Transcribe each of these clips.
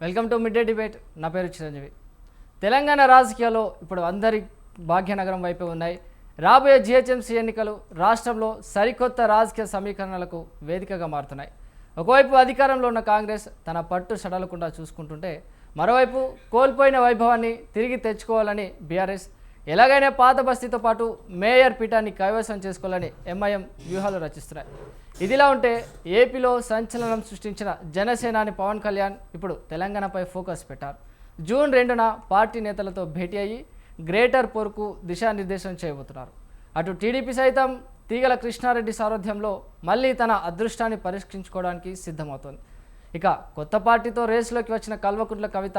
Welcome to mid day debate. నా పేరు చిరంజీవి. తెలంగాణ రాజకీయాల్లో ఇప్పుడు అందరి భాగ్యనగరం వైపే ఉన్నాయి. రాబోయే జిహెచ్ఎంసీ ఎన్నికలు రాష్ట్రంలో సరికొత్త రాజకీయ సమీకరణలకు వేదికగా మారుతున్నాయి. ఒకవైపు అధికారంలో ఉన్న కాంగ్రెస్ తన పట్టు సడలకుండా చూసుకుంటుంటే, మరోవైపు కోల్పోయిన వైభవాన్ని తిరిగి తెచ్చుకోవాలని బీఆర్ఎస్, ఎలాగైనా పాత బస్తీతో పాటు మేయర్ పీఠాన్ని కైవసం చేసుకోవాలని ఎంఐఎం వ్యూహాలు రచిస్తున్నాయి. ఇదిలా ఉంటే ఏపీలో సంచలనం సృష్టించిన జనసేనాని పవన్ కళ్యాణ్ ఇప్పుడు తెలంగాణపై ఫోకస్ పెట్టారు. జూన్ 2న పార్టీ నేతలతో భేటీ అయ్యి గ్రేటర్ పోర్కు దిశానిర్దేశం చేయబోతున్నారు. అటు టీడీపీ సైతం తీగల కృష్ణారెడ్డి సారథ్యంలో మళ్ళీ తన అదృష్టాన్ని పరీక్షించుకోవడానికి సిద్ధమవుతోంది. ఇక కొత్త పార్టీతో రేసులోకి వచ్చిన కల్వకుంట్ల కవిత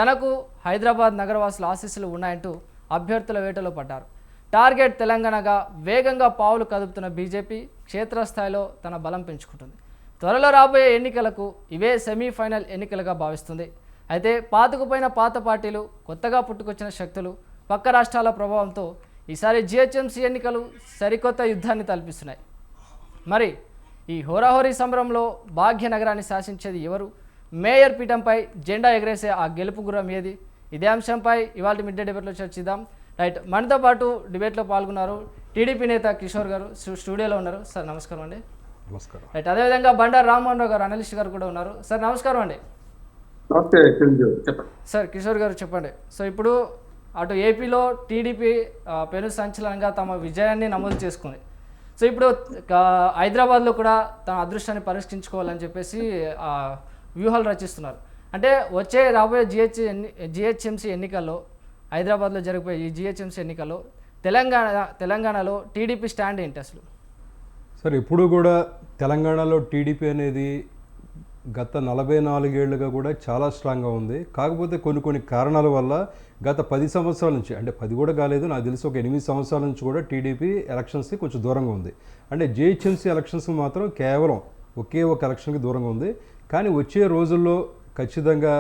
తనకు హైదరాబాద్ నగరవాసుల ఆశీస్సులు ఉన్నాయంటూ అభ్యర్థుల వేటలో పడ్డారు. టార్గెట్ తెలంగాణగా వేగంగా పావులు కదుపుతున్న బీజేపీ క్షేత్రస్థాయిలో తన బలం పెంచుకుంటుంది. త్వరలో రాబోయే ఎన్నికలకు ఇవే సెమీఫైనల్ ఎన్నికలుగా భావిస్తుంది. అయితే పాతుకుపోయిన పాత పార్టీలు, కొత్తగా పుట్టుకొచ్చిన శక్తులు, పక్క రాష్ట్రాల ప్రభావంతో ఈసారి జిహెచ్ఎంసీ ఎన్నికలు సరికొత్త యుద్ధాన్ని తలపిస్తున్నాయి. మరి ఈ హోరాహోరీ సంబరంలో భాగ్యనగరాన్ని శాసించేది ఎవరు? మేయర్ పీఠంపై జెండా ఎగరేసే ఆ గెలుపు గుర్రం ఏది? ఇదే అంశంపై ఇవాళ మిడ్ డే డిబేట్లో చర్చిద్దాం. రైట్, మనతో పాటు డిబేట్లో పాల్గొన్నారు టీడీపీ నేత కిషోర్ గారు, స్టూడియోలో ఉన్నారు. సార్ నమస్కారం అండి. నమస్కారం. రైట్, అదేవిధంగా బండారు రామ్మోహన్ రావు గారు, అనలిస్ట్ గారు కూడా ఉన్నారు. సార్ నమస్కారం అండి. సార్ కిషోర్ గారు చెప్పండి. సో ఇప్పుడు అటు ఏపీలో టీడీపీ పెను సంచలనంగా తమ విజయాన్ని నమోదు చేసుకుంది. సో ఇప్పుడు హైదరాబాద్లో కూడా తన అదృష్టాన్ని పరీక్షించుకోవాలని చెప్పేసి వ్యూహాలు రచిస్తున్నారు. అంటే వచ్చే రాబోయే జిహెచ్ఎంసీ ఎన్నికల్లో, హైదరాబాద్లో జరిగిపోయే ఈ జిహెచ్ఎంసీ ఎన్నికల్లో తెలంగాణలో టీడీపీ స్టాండ్ ఏంటి అసలు? సార్, ఇప్పుడు కూడా తెలంగాణలో టీడీపీ అనేది గత 44 ఏళ్ళుగా కూడా చాలా స్ట్రాంగ్గా ఉంది. కాకపోతే కొన్ని కారణాల వల్ల గత 10 సంవత్సరాల నుంచి, అంటే 10 కూడా కాలేదు, నాకు తెలిసి ఒక 8 సంవత్సరాల నుంచి కూడా టీడీపీ ఎలక్షన్స్కి కొంచెం దూరంగా ఉంది. అంటే జిహెచ్ఎంసీ ఎలక్షన్స్కి మాత్రం కేవలం ఒకే ఒక ఎలక్షన్కి దూరంగా ఉంది. కానీ వచ్చే రోజుల్లో ఖచ్చితంగా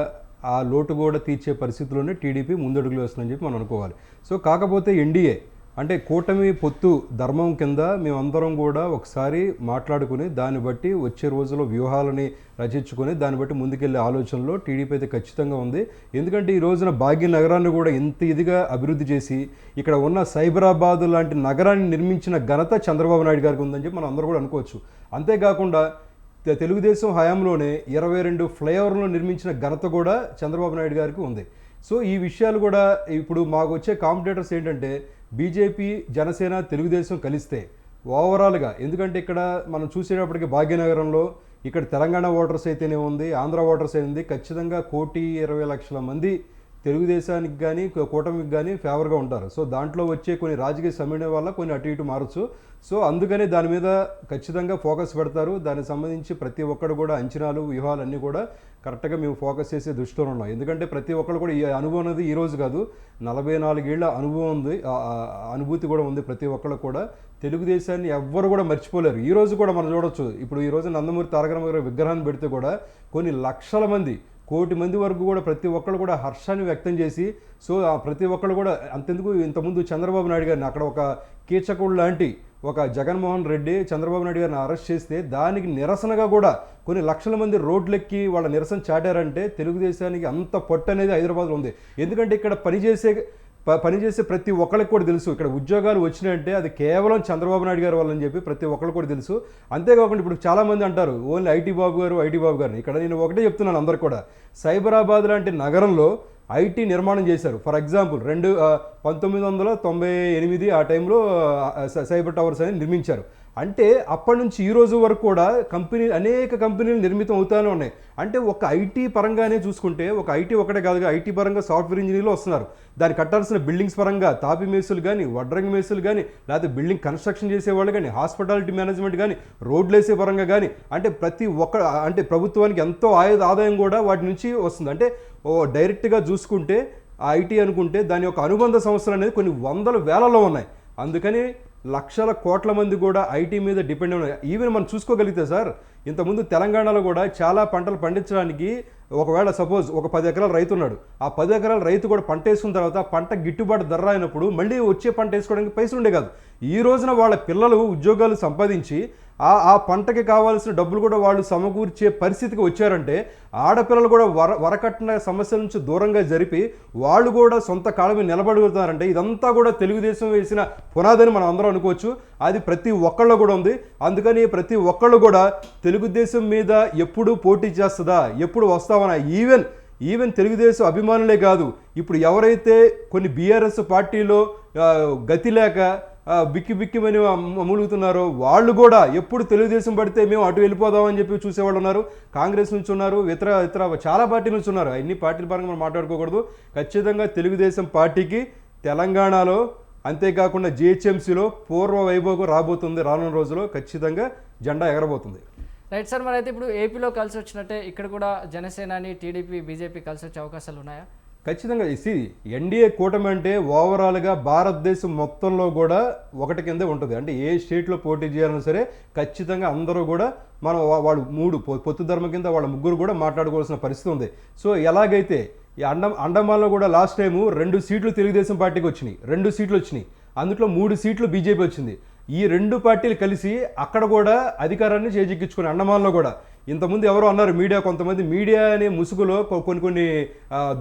ఆ లోటు కూడా తీర్చే పరిస్థితుల్లోనే టీడీపీ ముందడుగులు వేస్తుందని చెప్పి మనం అనుకోవాలి. సో కాకపోతే ఎన్డీఏ అంటే కూటమి పొత్తు ధర్మం కింద మేమందరం కూడా ఒకసారి మాట్లాడుకుని దాన్ని బట్టి వచ్చే రోజుల్లో వ్యూహాలని రచించుకొని దాన్ని బట్టి ముందుకెళ్లే ఆలోచనలో టీడీపీ అయితే ఖచ్చితంగా ఉంది. ఎందుకంటే ఈ రోజున భాగ్యనగరాన్ని కూడా ఇంత ఇదిగా అభివృద్ధి చేసి ఇక్కడ ఉన్న సైబరాబాద్ లాంటి నగరాన్ని నిర్మించిన ఘనత చంద్రబాబు నాయుడు గారికి ఉందని చెప్పి మనం అందరూ కూడా అనుకోవచ్చు. అంతేకాకుండా తెలుగుదేశం హయాంలోనే 22 ఫ్లైఓవర్లను నిర్మించిన ఘనత కూడా చంద్రబాబు నాయుడు గారికి ఉంది. సో ఈ విషయాలు కూడా ఇప్పుడు మాకు వచ్చే కాంపిటేటర్స్ ఏంటంటే బీజేపీ, జనసేన, తెలుగుదేశం కలిస్తే ఓవరాల్గా, ఎందుకంటే ఇక్కడ మనం చూసేటప్పటికి భాగ్యనగరంలో ఇక్కడ తెలంగాణ ఓటర్స్ అయితేనే ఉంది, ఆంధ్ర ఓటర్స్ అయింది, ఖచ్చితంగా 1,20,00,000 మంది తెలుగుదేశానికి కానీ కూటమికి కానీ ఫేవర్గా ఉంటారు. సో దాంట్లో వచ్చే కొన్ని రాజకీయ సమన్వయం వల్ల కొన్ని అటు ఇటు మారచ్చు. సో అందుకని దాని మీద ఖచ్చితంగా ఫోకస్ పెడతారు. దానికి సంబంధించి ప్రతి ఒక్కరు కూడా అంచనాలు, వ్యూహాలన్నీ కూడా కరెక్ట్గా మేము ఫోకస్ చేసే దృష్టిలో ఉన్నాం. ఎందుకంటే ప్రతి ఒక్కరు కూడా ఈ అనుభవం అనేది ఈరోజు కాదు, 44 ఏళ్ల అనుభవం ఉంది, అనుభూతి కూడా ఉంది ప్రతి ఒక్కరు కూడా. తెలుగుదేశాన్ని ఎవ్వరు కూడా మర్చిపోలేరు. ఈ రోజు కూడా మనం చూడొచ్చు, ఇప్పుడు ఈ రోజు నందమూరి తారక రామారావు గారి విగ్రహాన్ని పెడితే కూడా కొన్ని లక్షల మంది, 1,000,000 మంది వరకు కూడా ప్రతి ఒక్కరు కూడా హర్షాన్ని వ్యక్తం చేసి, సో ప్రతి ఒక్కరు కూడా అంతెందుకు ఇంతకుముందు చంద్రబాబు నాయుడు గారిని అక్కడ ఒక కీచకుడు లాంటి ఒక జగన్మోహన్ రెడ్డి చంద్రబాబు నాయుడు గారిని అరెస్ట్ చేస్తే దానికి నిరసనగా కూడా కొన్ని లక్షల మంది రోడ్లెక్కి వాళ్ళ నిరసన చాటారంటే తెలుగుదేశానికి అంత పట్టు అనేది హైదరాబాద్లో ఉంది. ఎందుకంటే ఇక్కడ పనిచేసే ప్రతి ఒక్కరికి కూడా తెలుసు, ఇక్కడ ఉద్యోగాలు వచ్చినాయంటే అది కేవలం చంద్రబాబు నాయుడు గారు వాళ్ళని చెప్పి ప్రతి ఒక్కరికి కూడా తెలుసు. అంతేకాకుండా ఇప్పుడు చాలామంది అంటారు ఓన్లీ ఐటీ బాబు గారు. ఇక్కడ నేను ఒకటే చెప్తున్నాను అందరికి కూడా, సైబరాబాద్ లాంటి నగరంలో ఐటీ నిర్మాణం చేశారు. ఫర్ ఎగ్జాంపుల్ 1998 ఆ టైంలో సైబర్ టవర్స్ అనేది నిర్మించారు. అంటే అప్పటి నుంచి ఈ రోజు వరకు కూడా అనేక కంపెనీలు నిర్మితం అవుతానే ఉన్నాయి. అంటే ఒక ఐటీ పరంగానే చూసుకుంటే, ఒక ఐటీ ఒకటే కాదుగా, ఐటీ పరంగా సాఫ్ట్వేర్ ఇంజనీర్లు వస్తున్నారు. దాన్ని కట్టాల్సిన బిల్డింగ్స్ పరంగా తాపి మేసులు కానీ, వడ్రంగి మేసులు కానీ, లేకపోతే బిల్డింగ్ కన్స్ట్రక్షన్ చేసేవాళ్ళు కానీ, హాస్పిటాలిటీ మేనేజ్మెంట్ కానీ, రోడ్లు వేసే పరంగా కానీ, అంటే అంటే ప్రభుత్వానికి ఎంతో ఆదాయం కూడా వాటి నుంచి వస్తుంది. అంటే డైరెక్ట్గా చూసుకుంటే ఐటీ అనుకుంటే దాని యొక్క అనుబంధ సంస్థలు అనేది కొన్ని వందల వేలలో ఉన్నాయి. అందుకని లక్షల కోట్ల మంది కూడా ఐటీ మీద డిపెండ్ ఉన్నాయి. ఈవెన్ మనం చూసుకోగలిగితే సార్, ఇంతకుముందు తెలంగాణలో కూడా చాలా పంటలు పండించడానికి ఒకవేళ సపోజ్ ఒక 10 ఎకరాల రైతు ఉన్నాడు, ఆ 10 ఎకరాల రైతు కూడా పంట వేసుకున్న తర్వాత పంట గిట్టుబాటు ధర అయినప్పుడు మళ్ళీ వచ్చే పంట వేసుకోవడానికి పైసలు ఉండే కాదు. ఈ రోజున వాళ్ళ పిల్లలు ఉద్యోగాలు సంపాదించి ఆ పంటకి కావాల్సిన డబ్బులు కూడా వాళ్ళు సమకూర్చే పరిస్థితికి వచ్చారంటే ఆడపిల్లలు కూడా వరకట్న సమస్యల నుంచి దూరంగా జరిపి వాళ్ళు కూడా సొంత కాళ్ళ మీద నిలబడుతున్నారంటే ఇదంతా కూడా తెలుగుదేశం వేసిన పునాదని మనం అందరం అనుకోవచ్చు. అది ప్రతి ఒక్కళ్ళు కూడా ఉంది. అందుకని ప్రతి ఒక్కళ్ళు కూడా తెలుగుదేశం మీద ఎప్పుడు పోటీ చేస్తుందా, ఎప్పుడు వస్తామన్నా, ఈవెన్ తెలుగుదేశం అభిమానులే కాదు, ఇప్పుడు ఎవరైతే కొన్ని బీఆర్ఎస్ పార్టీలో గతి లేక బిక్కిమని మూలుగుతున్నారో వాళ్ళు కూడా ఎప్పుడు తెలుగుదేశం పడితే మేము అటు వెళ్ళిపోదామని చెప్పి చూసేవాళ్ళు ఉన్నారు. కాంగ్రెస్ నుంచి ఉన్నారు, ఇతర చాలా పార్టీల నుంచి ఉన్నారు. అన్ని పార్టీల పరంగా మనం మాట్లాడుకోకూడదు. ఖచ్చితంగా తెలుగుదేశం పార్టీకి తెలంగాణలో అంతేకాకుండా జిహెచ్ఎంసీలో పూర్వ వైభోగం రాబోతుంది. రానున్న రోజుల్లో ఖచ్చితంగా జెండా ఎగరబోతుంది. రైట్ సార్, మరి అయితే ఇప్పుడు ఏపీలో కలిసి వచ్చినట్టే ఇక్కడ కూడా జనసేనాని టీడీపీ బీజేపీ కలిసి వచ్చే అవకాశాలు ఉన్నాయా? ఖచ్చితంగా. ఎన్డీఏ కూటమి అంటే ఓవరాల్గా భారతదేశం మొత్తంలో కూడా ఒకటి కిందే ఉంటుంది. అంటే ఏ స్టేట్లో పోటీ చేయాలన్నా సరే ఖచ్చితంగా అందరూ కూడా మనం వాళ్ళు పొత్తు ధర్మం కింద వాళ్ళ ముగ్గురు కూడా మాట్లాడుకోవాల్సిన పరిస్థితి ఉంది. సో ఎలాగైతే ఈ అండమాన్లో కూడా లాస్ట్ టైము 2 సీట్లు తెలుగుదేశం పార్టీకి వచ్చినాయి, 2 సీట్లు వచ్చినాయి, అందులో 3 సీట్లు బీజేపీ వచ్చింది. ఈ 2 పార్టీలు కలిసి అక్కడ కూడా అధికారాన్ని చేజిక్కించుకుని అండమాన్లో కూడా ఇంతకుముందు ఎవరో అన్నారు కొంతమంది మీడియా అనే ముసుగులో కొన్ని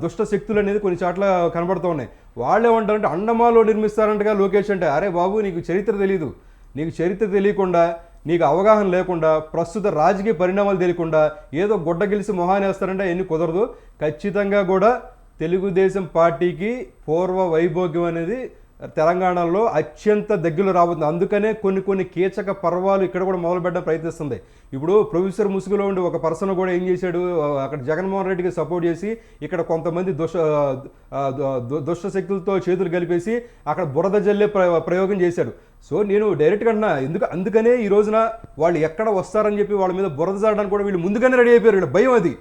దుష్ట శక్తులు అనేది కొన్ని చోట్ల కనబడుతూ ఉన్నాయి. వాళ్ళు ఏమంటారంటే అండమాన్లో నిర్మిస్తారంటగా లోకేష్ అంటే, అరే బాబు నీకు చరిత్ర తెలీదు, నీకు చరిత్ర తెలియకుండా, నీకు అవగాహన లేకుండా, ప్రస్తుత రాజకీయ పరిణామాలు తెలియకుండా ఏదో గుడ్డ గెలిచి మొహాన్ని వేస్తారంటే ఎన్ని కుదరదు. ఖచ్చితంగా కూడా తెలుగుదేశం పార్టీకి పూర్వ వైభోగ్యం అనేది తెలంగాణలో అత్యంత దగ్గరలో రాబోతుంది. అందుకనే కొన్ని కీచక పర్వాలు ఇక్కడ కూడా మొదలుపెట్టడం ప్రయత్నిస్తుంది. ఇప్పుడు ప్రొఫెసర్ ముసుగులో ఉండి ఒక పర్సన్ కూడా ఏం చేశాడు, అక్కడ జగన్మోహన్ రెడ్డికి సపోర్ట్ చేసి ఇక్కడ కొంతమంది దుష్ట శక్తులతో చేతులు కలిపేసి అక్కడ బురద జల్లే ప్రయోగం చేశాడు. సో నేను డైరెక్ట్గా అంటున్నా, అందుకనే ఈ రోజున వాళ్ళు ఎక్కడ వస్తారని చెప్పి వాళ్ళ మీద బురద జాడడానికి కూడా వీళ్ళు ముందుగానే రెడీ అయిపోయారు. వీళ్ళ భయం అది,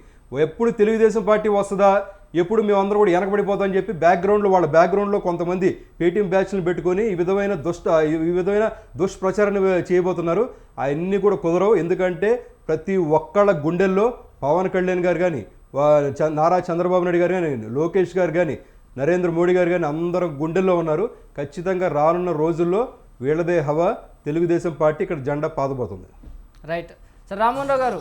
ఎప్పుడు తెలుగుదేశం పార్టీ వస్తుందా, ఎప్పుడు మేమందరూ కూడా వెనకబడిపోతామని చెప్పి వాళ్ళ బ్యాక్గ్రౌండ్లో కొంతమంది పేటీఎం బ్యాచ్లను పెట్టుకొని ఈ విధమైన దుష్ప్రచారాన్ని చేయబోతున్నారు. అవన్నీ కూడా కుదరవు. ఎందుకంటే ప్రతి ఒక్కళ్ళ గుండెల్లో పవన్ కళ్యాణ్ గారు కానీ, నారా చంద్రబాబు నాయుడు గారు కానీ, లోకేష్ గారు కానీ, నరేంద్ర మోడీ గారు కానీ అందరూ గుండెల్లో ఉన్నారు. ఖచ్చితంగా రానున్న రోజుల్లో వీళ్ళదే హవా, తెలుగుదేశం పార్టీ ఇక్కడ జెండా పాదబోతుంది. Right sir. రామ్మోహన్ రావు గారు,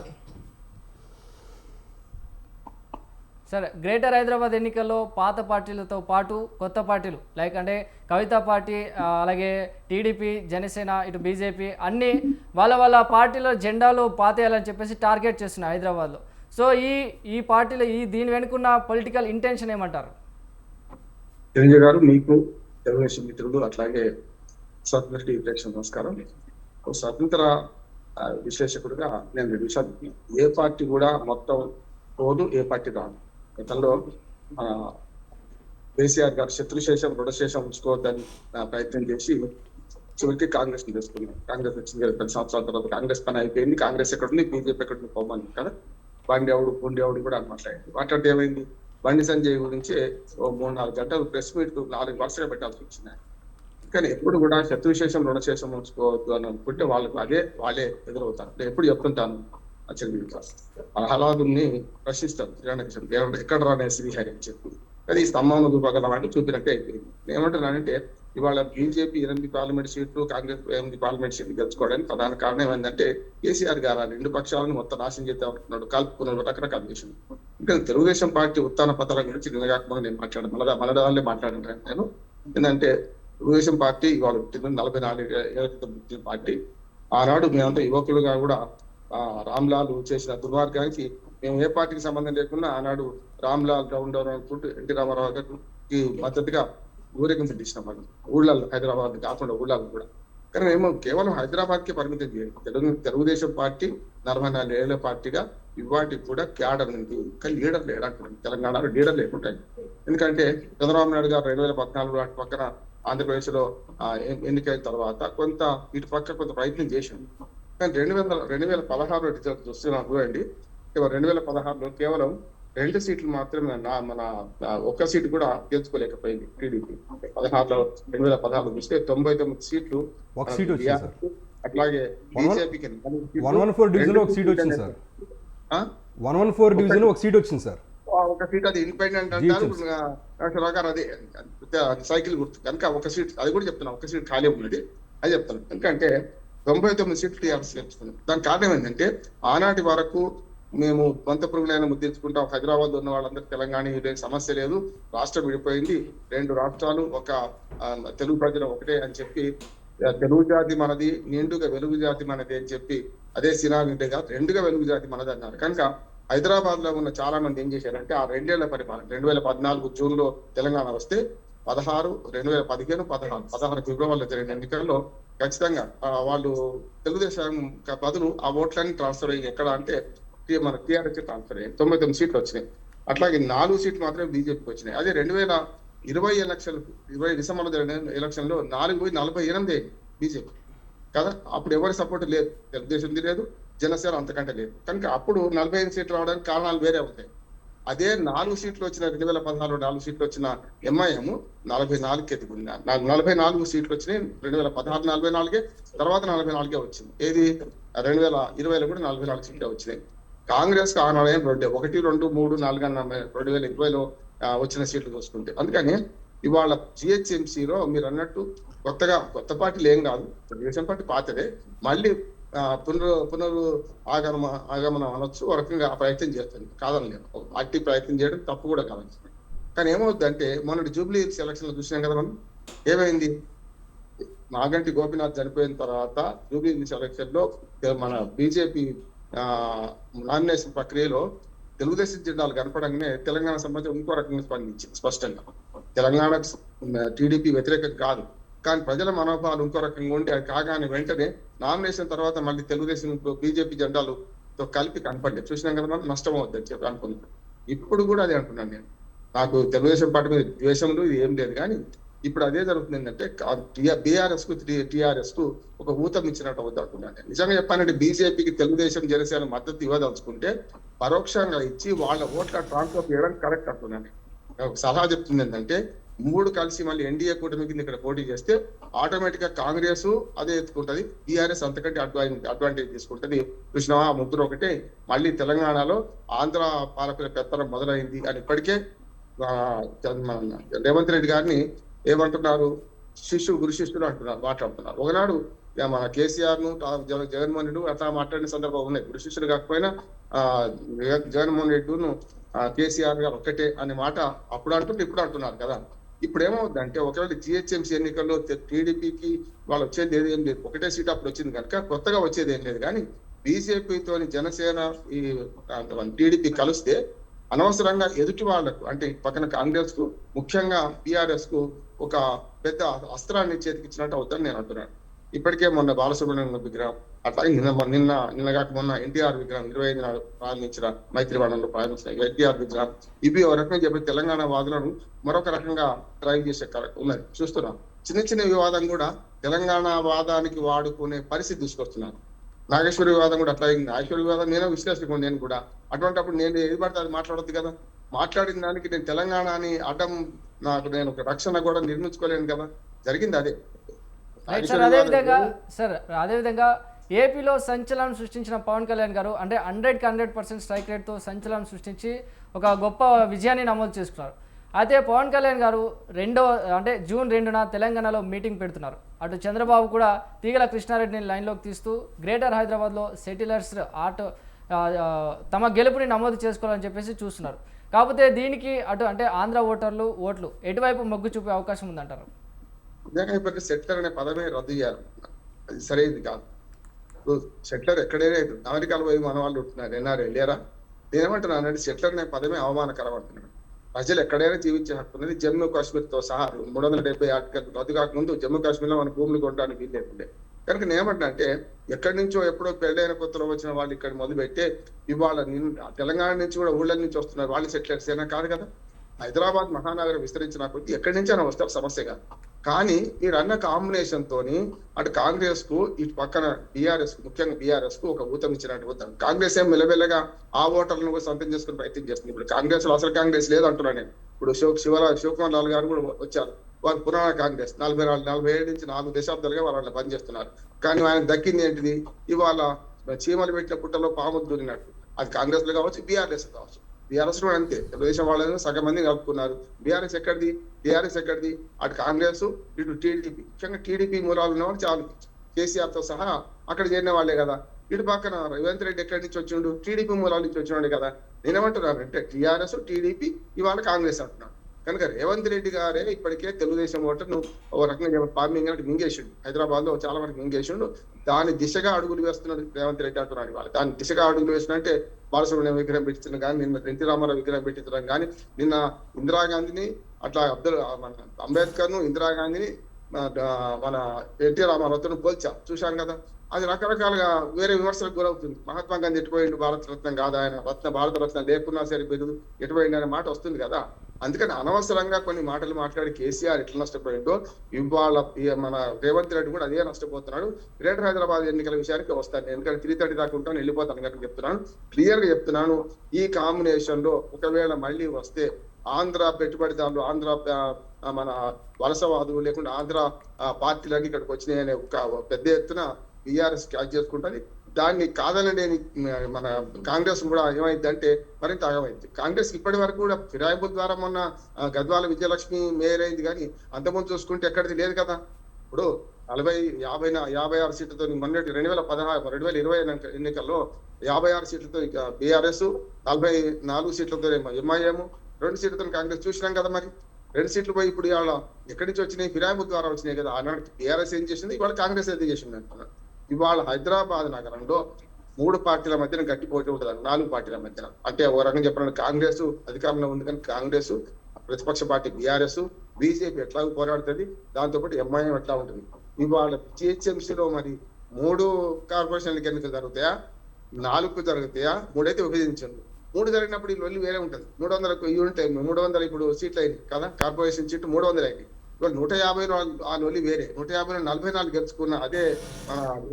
సార్ గ్రేటర్ హైదరాబాద్ ఎన్నికల్లో పాత పార్టీలతో పాటు కొత్త పార్టీలు లైక్ అంటే కవిత పార్టీ, అలాగే టీడీపీ, జనసేన, ఇటు బీజేపీ అన్నీ వాళ్ళ పార్టీల జెండాలు పాతేయాలని చెప్పేసి టార్గెట్ చేస్తున్నాయి హైదరాబాద్లో. సో ఈ పార్టీలు దీని వెనుకున్న పొలిటికల్ ఇంటెన్షన్ ఏమంటారు? చిరంజీవి గారు, మీకు తెలుగుదేశం మిత్రులు అట్లాగే స్వతంత్ర ప్రేక్షకులకు నమస్కారం. స్వతంత్ర విశ్లేషకుడిగా నేను 2 విషయాలు, ఏ పార్టీ కూడా మొత్తం పోదు, ఏ పార్టీ రాదు. గతంలో కేసీఆర్ గారు శత్రుశేషం రుణశేషం ఉంచుకోవద్దని ప్రయత్నం చేసి చివరికి కాంగ్రెస్ ని తీసుకున్నాం. కాంగ్రెస్ వచ్చింది 10 సంవత్సరాల తర్వాత కాంగ్రెస్ పని అయిపోయింది. కాంగ్రెస్ ఎక్కడుంది, బీజేపీ ఎక్కడుంది పోమని కదా బండి పుండేవుడు కూడా మాట్లాడితే ఏమైంది, బండి సంజయ్ గురించి 3-4 గంటలు ప్రెస్ మీట్ 4 వరుసగా పెట్టాల్సి వచ్చినాయి. కానీ ఎప్పుడు కూడా శత్రుశేషం రుణశేషం ఉంచుకోవద్దు అని అనుకుంటే వాళ్ళే ఎదురవుతారు. ఎప్పుడు చెప్తుంటాను, ప్రహ్లాదుని ప్రశ్నిస్తారు ఎక్కడ రానే శ్రీహరి అని చెప్పి, అది స్తంభం పగలమంటే చూపినట్టే అయిపోయింది. ఏమంటున్నానంటే ఇవాళ బీజేపీ 8 పార్లమెంట్ సీట్లు, కాంగ్రెస్ 8 పార్లమెంట్ సీట్లు గెలుచుకోవడానికి ప్రధాన కారణం ఏంటంటే కేసీఆర్ గారు 2 పక్షాలను మొత్తం నాశనం చేద్దామంటున్నాడు, కలుపుకున్నాడు, రకరకాల విషయం. ఇంకా తెలుగుదేశం పార్టీ ఉత్థాన పతనం గురించి నిన్నగాకుండా నేను మాట్లాడాను మాట్లాడినాను నేను. ఏంటంటే తెలుగుదేశం పార్టీ ఇవాళ 44 ఏళ్ల క్రితం పుట్టిన పార్టీ. ఆనాడు మేమంతా యువకులుగా కూడా రామ్లాల్ చేసిన దుర్మార్గానికి మేము ఏ పార్టీకి సంబంధం లేకుండా ఆనాడు రామ్లాల్ గ్రౌండ్ అనుకుంటూ ఎన్టీ రామారావు గారికి మద్దతుగా ఊరేగింపు తీసినాం. మనం ఊళ్ళల్లో, హైదరాబాద్ కాకుండా ఊళ్ళల్లో కూడా. కానీ మేము కేవలం హైదరాబాద్ కి పరిమితం చేయాలి. తెలుగుదేశం పార్టీ 44 ఏళ్ల పార్టీగా ఇవాటికి కూడా క్యాడర్ ఉంది, కానీ లీడర్ లేడంటున్నాం. తెలంగాణలో లీడర్ లేకుంటాయి. ఎందుకంటే చంద్రబాబు నాయుడు గారు 2014 అటు పక్కన ఆంధ్రప్రదేశ్ లో ఎన్నికైన తర్వాత కొంత ఇటు పక్క కొంత ప్రయత్నం చేశాం. కానీ 2016 రిజల్ట్ చూస్తున్నాం చూడండి. 2016లో కేవలం 2 సీట్లు మాత్రమే, మన ఒక్క సీటు కూడా గెలుచుకోలేకపోయింది టీడీపీ. 2016 చూస్తే 99 సీట్లు, అట్లాగే బీజేపీకి 114 డివిజన్ ఒక సీట్ వచ్చింది సార్. 114 డివిజన్ ఒక సీట్ వచ్చింది సార్. ఒక సీట్ అది ఇండిపెండెంట్ అంటారు, అది సైకిల్ గుర్తు కనుక ఒక సీట్, అది కూడా చెప్తున్నా, ఒక సీట్ ఖాళీ ఉన్నది అది చెప్తాను. ఎందుకంటే 99 సీట్లు టీఆర్ఎస్ గెలుచుకుంది. దానికి కారణం ఏంటంటే ఆనాటి వరకు మేము కొంత పురుగులైన ముద్రించుకుంటాం, హైదరాబాద్ ఉన్న వాళ్ళందరూ తెలంగాణ ఇదే సమస్య లేదు, రాష్ట్రం విడిపోయింది, 2 రాష్ట్రాలు ఒక తెలుగు ప్రజలు ఒకటే అని చెప్పి, తెలుగు జాతి మనది, నిండుగా వెలుగు జాతి మనది అని చెప్పి అదే సినారింటిగా 2గా వెలుగు జాతి మనది అన్నారు. కనుక హైదరాబాద్ లో ఉన్న చాలా మంది ఏం చేశారంటే ఆ 2 ఏళ్ల పరిపాలన 2014 జూన్ లో తెలంగాణ వస్తే 2015, 16 ఫిబ్రవరిలో జరిగిన ఎన్నికల్లో ఖచ్చితంగా వాళ్ళు తెలుగుదేశం బదులు ఆ ఓట్లన్నీ ట్రాన్స్ఫర్ అయ్యి ఎక్కడ అంటే మన టీఆర్ఎస్ ట్రాన్స్ఫర్ అయ్యాయి. 99 సీట్లు వచ్చినాయి. అట్లాగే 4 సీట్లు మాత్రమే బీజేపీకి వచ్చినాయి. అదే 2020 ఎలక్షన్లకు 20 డిసెంబర్లో జరిగిన ఎలక్షన్ లో 448 బీజేపీ కదా. అప్పుడు ఎవరి సపోర్ట్ లేదు, తెలుగుదేశంది లేదు, జనసేన అంతకంటే లేదు. కనుక అప్పుడు 45 సీట్లు రావడానికి కారణాలు వేరే ఉంటాయి. అదే 4 సీట్లు వచ్చిన 2014 4 సీట్లు వచ్చిన ఎంఐఎం 44కి ఎదిగింది. 44 సీట్లు వచ్చినాయి. 2016 44, తర్వాత 44 వచ్చింది. ఏది 2020లో కూడా 44 సీట్లే వచ్చినాయి. కాంగ్రెస్ కు ఆనాడు 2, 1, 2, 3, 4 అన్న 2020లో వచ్చిన సీట్లు చూసుకుంటే. అందుకని ఇవాళ జిహెచ్ఎంసీలో మీరు అన్నట్టు కొత్త పార్టీలు ఏం కాదు, తెలుగుదేశం పార్టీ పాతదే, మళ్ళీ ఆగమనం అనొచ్చు, ఒక రకంగా ప్రయత్నం చేస్తుంది, కాదని నేను పార్టీ ప్రయత్నం చేయడం తప్పు కూడా కాదని. కానీ ఏమవుతుందంటే మొన్నటి జూబ్లీ సెలక్షన్ లో చూసినాం కదా మనం, ఏమైంది, మాగంటి గోపీనాథ్ చనిపోయిన తర్వాత జూబ్లీ సెలక్షన్ లో మన బీజేపీ నామినేషన్ ప్రక్రియలో తెలుగుదేశం జెండాలు కనపడంగానే తెలంగాణ సంబంధించి ఇంకో రకంగా స్పందించింది. స్పష్టంగా తెలంగాణ టీడీపీ వ్యతిరేకం కాదు, కానీ ప్రజల మనోభావాలు ఇంకో రకంగా ఉంటే అది కాగానే వెంటనే నామినేషన్ తర్వాత మళ్ళీ తెలుగుదేశం బీజేపీ జెండాలతో కలిపి కనపడలేదు. చూసినాం కదా మనం, నష్టం అవుతుంది చెప్పి అనుకున్నాం. ఇప్పుడు కూడా అదే అంటున్నాను నేను. నాకు తెలుగుదేశం పార్టీ మీద ద్వేషంలో ఇది ఏం లేదు, కానీ ఇప్పుడు అదే జరుగుతుంది ఏంటంటే టీఆర్ఎస్ కు ఒక ఊతం ఇచ్చినట్టు అవుతుంది అంటున్నాను. నిజంగా చెప్పానంటే బీజేపీకి తెలుగుదేశం జనసేన మద్దతు ఇవ్వదలుచుకుంటే పరోక్షంగా ఇచ్చి వాళ్ళ ఓట్ల ట్రాన్స్ఫర్ చేయడం కరెక్ట్ అంటున్నాను. ఒక సలహా చెప్తుంది ఏంటంటే 3 కలిసి మళ్ళీ ఎన్డీఏ కూటమి కింద ఇక్కడ పోటీ చేస్తే ఆటోమేటిక్ గా కాంగ్రెస్ అదే ఎత్తుకుంటది, టీఆర్ఎస్ అంతకంటే అడ్వాంటేజ్ తీసుకుంటది. కృష్ణవా ముగ్గురు ఒకటే, మళ్ళీ తెలంగాణలో ఆంధ్ర పాలకుల పెత్తనం మొదలైంది అని ఇప్పటికే రేవంత్ రెడ్డి గారిని ఏమంటున్నారు, గురు శిష్యుడు అంటున్నారు, మాట్లాడుతున్నారు. ఒకనాడు మన కేసీఆర్ ను జగన్మోహన్ రెడ్డి అట్లా మాట్లాడిన సందర్భం ఉన్నాయి. గురు శిష్యుడు కాకపోయినా జగన్మోహన్ రెడ్డిను కేసీఆర్ గారు ఒక్కటే అనే మాట అప్పుడు అంటుంటే ఇప్పుడు అంటున్నారు కదా. ఇప్పుడు ఏమవుతుందంటే ఒకవేళ జిహెచ్ఎంసీ ఎన్నికల్లో టీడీపీకి వాళ్ళు వచ్చేది ఏం లేదు, ఒకటే సీట్ అప్పుడు వచ్చింది కనుక కొత్తగా వచ్చేది ఏం లేదు. కానీ బీజేపీతో జనసేన ఈ టీడీపీ కలిస్తే అనవసరంగా ఎదుటి వాళ్లకు అంటే పక్కన కాంగ్రెస్ కు, ముఖ్యంగా టీఆర్ఎస్ కు ఒక పెద్ద అస్త్రాన్ని చేతికిచ్చినట్టు అవుతుందని నేను అంటున్నాను. ఇప్పటికే మొన్న బాలసుబ్రహ్మణ్యం విగ్రహం, అట్లాగే నిన్నగాక మొన్న ఎన్టీఆర్ విగ్రహం 25 నాడు ప్రారంభించిన మైత్రివనంలో ప్రారంభించిన ఎన్టీఆర్ విగ్రహం, ఇవి ఒక రకంగా చెప్పి తెలంగాణ వాదులను మరొక రకంగా ట్రై చేసే ఉన్నది చూస్తున్నాం. చిన్న వివాదం కూడా తెలంగాణ వాదానికి వాడుకునే పరిస్థితి తీసుకొస్తున్నారు. నాగేశ్వరి వివాదం కూడా అట్లా అయింది. నాగేశ్వరి వివాదం నేను విశ్లేషకుడు, నేను కూడా అటువంటిప్పుడు నేను ఏది పడితే అది మాట్లాడొద్దు కదా. మాట్లాడిన దానికి నేను తెలంగాణ అని అడ్డం నేను ఒక రక్షణ కూడా నిర్మించుకోలేను కదా. జరిగింది అదే. అదేవిధంగా ఏపీలో సంచలనం సృష్టించిన పవన్ కళ్యాణ్ గారు అంటే 100% స్ట్రైక్ రేట్తో సంచలనం సృష్టించి ఒక గొప్ప విజయాన్ని నమోదు చేసుకున్నారు. అయితే పవన్ కళ్యాణ్ గారు జూన్ 2న తెలంగాణలో మీటింగ్ పెడుతున్నారు. అటు చంద్రబాబు కూడా తీగల కృష్ణారెడ్డిని లైన్లోకి తీస్తూ గ్రేటర్ హైదరాబాద్లో సెటిలర్స్ తమ గెలుపుని నమోదు చేసుకోవాలని చెప్పేసి చూస్తున్నారు. కాకపోతే దీనికి ఆంధ్ర ఓట్లు ఎటువైపు మొగ్గు చూపే అవకాశం ఉందంటారు? సెటిలర్ అనే పదమే రద్దు చేయాలి, అది సరైనది కాదు. సెటిలర్ ఎక్కడైనా అమెరికాలో పోయి మన వాళ్ళు ఉంటున్నారు, ఎన్ఆర్ఐ లేరా? నేనేమంటున్నాను అంటే సెటిలర్ అనే పదమే అవమానకరం అంటున్నాను. ప్రజలు ఎక్కడైనా జీవించే హక్కు ఉన్నది. జమ్మూ కాశ్మీర్ తో సహా 370 ఆర్టికల్ రద్దు కాకముందు జమ్మూ కాశ్మీర్ లో మన భూములు కొనడానికి వీలు లేకుండే. కనుక నేనేమంటున్నా అంటే ఎక్కడి నుంచో ఎప్పుడో పెళ్ళైన కొత్తలో వచ్చిన వాళ్ళు ఇక్కడ మొదలుపెట్టే ఇవాళ తెలంగాణ నుంచి కూడా ఊళ్ళ నుంచి వస్తున్నారు, వాళ్ళు సెటిలర్స్ అయినా కాదు కదా. హైదరాబాద్ మహానగరం విస్తరించిన కొద్ది ఎక్కడి నుంచి అయినా వస్తారు, సమస్య కాదు. కానీ మీరు అన్న కాంబినేషన్ తోని అటు కాంగ్రెస్ కు ఇటు పక్కన బీఆర్ఎస్ కు, ముఖ్యంగా బీఆర్ఎస్ కు ఒక ఊతం ఇచ్చినట్టు పోతాం. కాంగ్రెస్ ఏం మెల్లమెల్లగా ఆ ఓటర్లను కూడా సొంతం చేసుకుని ప్రయత్నం చేస్తుంది. ఇప్పుడు కాంగ్రెస్ లో అసలు కాంగ్రెస్ లేదు అంటున్నా నేను. ఇప్పుడు శివకుమార్ లాల్ గారు కూడా వచ్చారు, వారు పురాణ కాంగ్రెస్ 47 నుంచి 4 దశాబ్దాలుగా వాళ్ళు పనిచేస్తున్నారు. కానీ ఆయన దక్కింది ఏంటిది? ఇవాళ చీమలు పెట్టిన పుట్టలో పాములు దూరినట్టు. అది కాంగ్రెస్ లో కావచ్చు, బీఆర్ఎస్ కావచ్చు. బీఆర్ఎస్ కూడా అంతే, తెలుగుదేశం వాళ్ళని సగం మంది కలుపుకున్నారు. బీఆర్ఎస్ ఎక్కడిది? టీఆర్ఎస్ ఎక్కడిది? అటు కాంగ్రెస్, ఇటు టీడీపీ. ముఖ్యంగా టీడీపీ మూలాలు ఉన్నవాళ్ళు చాలు. కేసీఆర్ తో సహా అక్కడ చేరిన వాళ్ళే కదా. ఇటు పక్కన రేవంత్ రెడ్డి ఎక్కడి నుంచి వచ్చిండు, టీడీపీ మూలాల నుంచి వచ్చినాడు కదా. నేనేమంటున్నానంటే టీఆర్ఎస్ టీడీపీ ఇవాళ కాంగ్రెస్ అంటున్నాను. కనుక రేవంత్ రెడ్డి గారే ఇప్పటికే తెలుగుదేశం ఓటర్ను ఓ రకంగా ఫార్మింగ్ అంటే మింగేసిండు, హైదరాబాద్ లో చాలా వరకు మింగేసిండు. దాని దిశగా అడుగులు వేస్తున్నాడు రేవంత్ రెడ్డి అంటున్నాడు. వాళ్ళు దాని దిశగా అడుగులు వేసినంటే బాలసుబ్రహ్మణ్యం విగ్రహం పెట్టించడం కానీ, నిన్న ఎన్టీ రామారావు విగ్రహం పెట్టించడం కానీ, నిన్న ఇందిరాగాంధీని అట్లా మన అంబేద్కర్ ను ఇందిరాగాంధీని మన ఎన్టీ రామారావుతో పోల్చాం, చూశాం కదా. అది రకరకాలుగా వేరే విమర్శలకు గురవుతుంది. మహాత్మా గాంధీ ఎటుపోయిండు, భారత రత్నం కాదా ఆయన, భారత రత్నం లేకున్నా సరే పెరుగు ఎటుపోయిండు అనే మాట వస్తుంది కదా. అందుకని అనవసరంగా కొన్ని మాటలు మాట్లాడి కేసీఆర్ ఎట్లా నష్టపోయిందో ఇవాళ మన రేవంత్ రెడ్డి కూడా అదే నష్టపోతున్నాడు. గ్రేటర్ హైదరాబాద్ ఎన్నికల విషయానికి వస్తాను, ఎందుకంటే 3:30 దాకా ఉంటాను, వెళ్ళిపోతాను కనుక చెప్తున్నాను, క్లియర్ గా చెప్తున్నాను. ఈ కాంబినేషన్ లో ఒకవేళ మళ్ళీ వస్తే ఆంధ్ర పెట్టుబడిదారులు, ఆంధ్ర మన వలసవాదులు లేకుండా ఆంధ్ర పార్టీలకి ఇక్కడికి వచ్చినాయనే ఒక పెద్ద ఎత్తున బీఆర్ఎస్ క్యాచ్ చేసుకుంటుంది. దాన్ని కాదనండి మన కాంగ్రెస్ కూడా ఏమైందంటే మరింత ఆగమైంది. కాంగ్రెస్ ఇప్పటి వరకు కూడా ఫిరాయింపుల ద్వారా మొన్న గద్వాల విజయలక్ష్మి మేయర్ అయింది, కానీ అంతకుముందు చూసుకుంటే ఎక్కడిది లేదు కదా. ఇప్పుడు 56 సీట్లతో మొన్నటి 2020 ఎన్నికల్లో 56 సీట్లతో బీఆర్ఎస్, 44 సీట్లతో ఎంఐఎం, 2 సీట్లతో కాంగ్రెస్ చూసినాం కదా. మరి 2 సీట్లు పోయి ఇప్పుడు ఇవాళ ఎక్కడి నుంచి వచ్చినాయి, ఫిరాయింపుల ద్వారా వచ్చినాయి కదా. ఆనాడు బీఆర్ఎస్ ఏం చేసింది, ఇవాళ కాంగ్రెస్ ఏం చేసింది అంటున్నారు. ఇవాళ హైదరాబాద్ నగరంలో 3 పార్టీల మధ్యన గట్టి పోటీ ఉంటుంది, 4 పార్టీల మధ్యన. అంటే ఓ రకంగా చెప్పాలంటే కాంగ్రెస్ అధికారంలో ఉంది, కానీ కాంగ్రెస్, ప్రతిపక్ష పార్టీ బీఆర్ఎస్, బీజేపీ ఎట్లా పోరాడుతుంది, దాంతోపాటు ఎంఐఎం ఎట్లా ఉంటుంది. ఇవాళ జిహెచ్ఎంసీలో మరి 3 కార్పొరేషన్లకి ఎన్నికలు జరుగుతాయా, 4 జరుగుతాయా, 3 అయితే విభజించండి. 3 జరిగినప్పుడు ఈ వెళ్ళి వేరే ఉంటుంది. 300 యూనిట్ అయింది, 300 ఇప్పుడు సీట్లు అయింది కదా, కార్పొరేషన్ సీట్లు 300 అయింది. ఇవాళ 150 ఆ నొల్లి వేరే, 150 44 గెలుచుకున్న అదే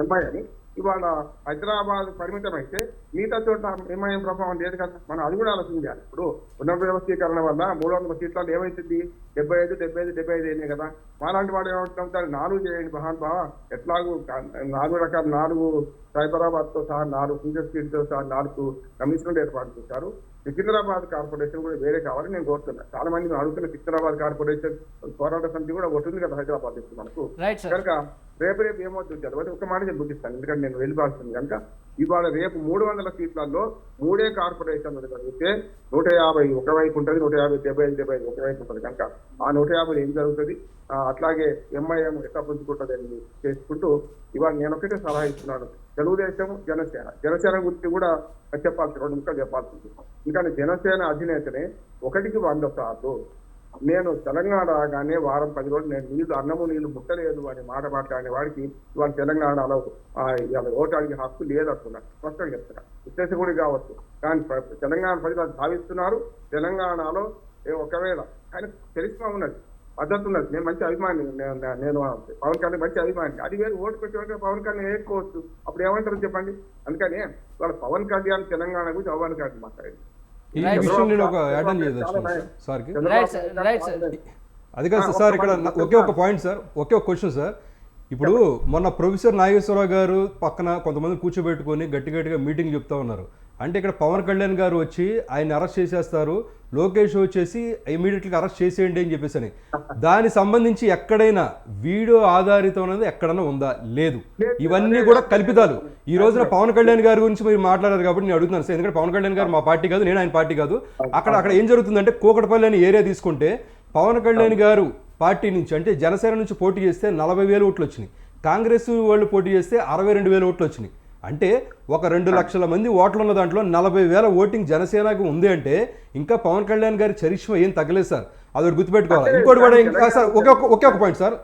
ఎంఐఎం ఇవాళ హైదరాబాద్ పరిమితం అయితే మిగతా చోట్ల ఎంఐఎం ప్రభావం లేదు కదా. మనం అది కూడా ఆలోచించాలి. ఇప్పుడు పునర్వ్యవస్థీకరణ వల్ల 300 సీట్లలో ఏమైతుంది, 75 అయినాయి కదా. మాలాంటి వాడు ఏమంటున్నాం, 4 చేయండి మహానుభావ, ఎట్లాగూ 4 రకాల 4 సైబరాబాద్ తో సహా 4 సింగర్ సీట్ తో సహా 4 కమిషనర్లు ఏర్పాటు చేశారు. సికింద్రాబాద్ కార్పొరేషన్ కూడా వేరే కావాలని నేను కోరుతున్నా. చాలా మంది అడుగుతున్న సికింద్రాబాద్ కార్పొరేషన్ పోరాట సమితి కూడా ఒకటి ఉంది కదా హైదరాబాద్ ఇప్పుడు మనకు. కనుక రేపు ఏమవుతుంది చదవండి, ఒక మాట నేను గుర్తిస్తాను, ఎందుకంటే నేను వెళ్ళిపోతుంది కనుక. ఇవాళ రేపు 300 సీట్లలో 3 కార్పొరేషన్లు జరిగితే 150 ఒకవైపు ఉంటుంది, 150 75 ఒకవైపు ఉంటుంది. కనుక ఆ 150 ఏం జరుగుతుంది, అట్లాగే ఎంఐఎం ఎట్లా పుంజుకుంటుంది అని చేసుకుంటూ ఇవాళ నేను ఒకటే సలహా ఇస్తున్నాను. తెలుగుదేశం, జనసేన గురించి కూడా చెప్పాల్సి 2 నిమిషాలు చెప్పాల్సి ఉంటుంది. ఇంకా జనసేన అధినేతనే 1కి 100 సార్లు నేను తెలంగాణ రాగానే వారం 10 రోజులు నేను అన్నము నీళ్లు ముట్టలేదు అని మాట మాట్లాడిన వాడికి ఇవాళ తెలంగాణలో ఓటానికి హక్కు లేదనుకున్నాను, స్పష్టంగా చెప్తున్నా. విశ్లేషకుడి కావచ్చు, కానీ తెలంగాణ ప్రజలు భావిస్తున్నారు. తెలంగాణలో ఒకవేళ ఆయన చరిత్ర ఉన్నది, పద్ధతి ఉన్నది. నేను మంచి అభిమాని, నేను పవన్ కళ్యాణ్ మంచి అభిమాని. అది వేరు, ఓటు పెట్టే పవన్ కళ్యాణ్ వేసుకోవచ్చు, అప్పుడు ఏమంటారు చెప్పండి. అందుకని వాళ్ళ పవన్ కళ్యాణ్ తెలంగాణ గురించి అవగాహన కాదు మాట్లాడేది. ఈ విషయం నేను ఒక యాడ్ చేయదచ్చు సార్కి. అది కాదు సార్, ఇక్కడ ఒకే ఒక పాయింట్ సార్, ఒకే ఒక క్వశ్చన్ సార్. ఇప్పుడు మొన్న ప్రొఫెసర్ నాగేశ్వరరావు గారు పక్కన కొంతమంది కూర్చోబెట్టుకొని గట్టిగా మీటింగ్ చెప్తా ఉన్నారు. అంటే ఇక్కడ పవన్ కళ్యాణ్ గారు వచ్చి ఆయన అరెస్ట్ చేసేస్తారు, లోకేష్ వచ్చేసి ఇమీడియట్గా అరెస్ట్ చేసేయండి అని చెప్పేసి. దానికి సంబంధించి ఎక్కడైనా వీడియో ఆధారితం అనేది ఎక్కడైనా ఉందా? లేదు. ఇవన్నీ కూడా కల్పితాలు. ఈ రోజున పవన్ కళ్యాణ్ గారి గురించి మీరు మాట్లాడారు కాబట్టి నేను అడుగుతున్నాను సార్, ఎందుకంటే పవన్ కళ్యాణ్ గారు మా పార్టీ కాదు, నేను ఆయన పార్టీ కాదు. అక్కడ ఏం జరుగుతుందంటే కూకట్పల్లి అనే ఏరియా తీసుకుంటే పవన్ కళ్యాణ్ గారు పార్టీ నుంచి అంటే జనసేన నుంచి పోటీ చేస్తే 40,000 ఓట్లు వచ్చినాయి, కాంగ్రెస్ వాళ్ళు పోటీ చేస్తే 62,000 ఓట్లు వచ్చినాయి. అంటే ఒక 2 లక్షల మంది ఓట్లు ఉన్న దాంట్లో 40,000 ఓటింగ్ జనసేనకు ఉంది. అంటే ఇంకా పవన్ కళ్యాణ్ గారి చరిష్మా ఏం తగ్గలేదు సార్, అదొకటి గుర్తుపెట్టుకోవాలి. ఇంకోటి కూడా ఇంకా సార్ ఒకే ఒక పాయింట్ సార్,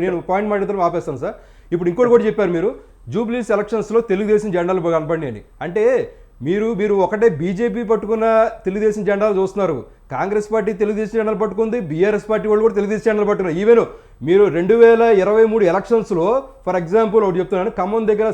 నేను పాయింట్ మాట్లాడుతూ ఆపేస్తాను సార్. ఇప్పుడు ఇంకోటి కూడా చెప్పారు మీరు, జూబ్లీస్ ఎలక్షన్స్లో తెలుగుదేశం జెండాలు కనపడినాయి అని. అంటే మీరు ఒకటే బీజేపీ పట్టుకున్న తెలుగుదేశం జెండాలు చూస్తున్నారు, కాంగ్రెస్ పార్టీ తెలుగుదేశం జెండాలు పట్టుకుంది, బీఆర్ఎస్ పార్టీ వాళ్ళు కూడా తెలుగుదేశం జెండాలు పట్టుకున్నారు. ఈవెన్ మీరు 2023 ఎలక్షన్స్లో ఫర్ ఎగ్జాంపుల్ ఒకటి చెప్తున్నాను, ఖమ్మం దగ్గర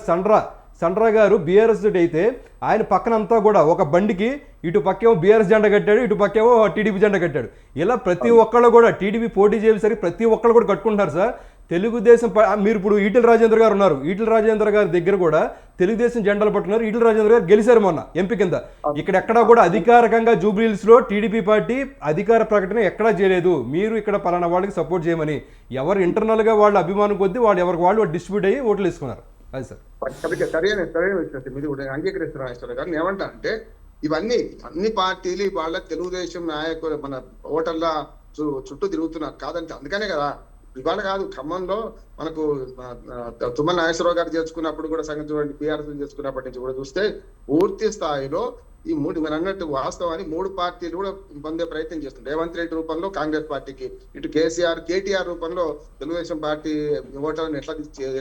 సండ్రా గారు బీఆర్ఎస్ అయితే ఆయన పక్కనంతా కూడా ఒక బండికి ఇటు పక్కేమో బీఆర్ఎస్ జెండా కట్టాడు, ఇటు పక్కేమో టీడీపీ జెండా కట్టాడు. ఇలా ప్రతి ఒక్కళ్ళు కూడా టీడీపీ పోటీ చేసేసరికి ప్రతి ఒక్కళ్ళు కూడా కట్టుకుంటారు సార్. తెలుగుదేశం మీరు ఇప్పుడు ఈటెల రాజేంద్ర గారు ఉన్నారు, ఈటెల రాజేంద్ర గారి దగ్గర కూడా తెలుగుదేశం జెండాలు పట్టుకున్నారు. ఈటెల రాజేంద్ర గారు గెలిచారు మొన్న ఎంపీ కింద. ఇక్కడ ఎక్కడా కూడా అధికారికంగా జూబ్లీహిల్స్ లో టీడీపీ పార్టీ అధికార ప్రకటన ఎక్కడా చేయలేదు మీరు ఇక్కడ పలానా వాళ్ళకి సపోర్ట్ చేయమని. ఎవరు ఇంటర్నల్ గా వాళ్ళ అభిమానం కొద్దీ వాళ్ళు ఎవరికి వాళ్ళు డిస్ట్రిబ్యూట్ అయ్యి ఓట్లు వేసుకున్నారు. అది సార్ సరైన విషయం మీరు కూడా అంగీకరిస్తున్నారు రాజేశ్వర గారు. ఏమంటా అంటే ఇవన్నీ అన్ని పార్టీలు వాళ్ళ తెలుగుదేశం నాయకులు మన ఓటర్ల చుట్టూ తిరుగుతున్నారు కాదంటే అందుకనే కదా ఇవాళ కాదు ఖమ్మంలో మనకు తుమ్మల నాగేశ్వరరావు గారు చేసుకున్నప్పుడు కూడా సంగతి చూడండి, బీఆర్ఎస్ చేసుకున్నప్పటి నుంచి కూడా చూస్తే పూర్తి స్థాయిలో ఈ మూడు మీరు అన్నట్టు వాస్తవాన్ని 3 పార్టీలు కూడా పొందే ప్రయత్నం చేస్తుంది. రేవంత్ రెడ్డి రూపంలో కాంగ్రెస్ పార్టీకి, ఇటు కేటీఆర్ రూపంలో తెలుగుదేశం పార్టీ ఓటర్లను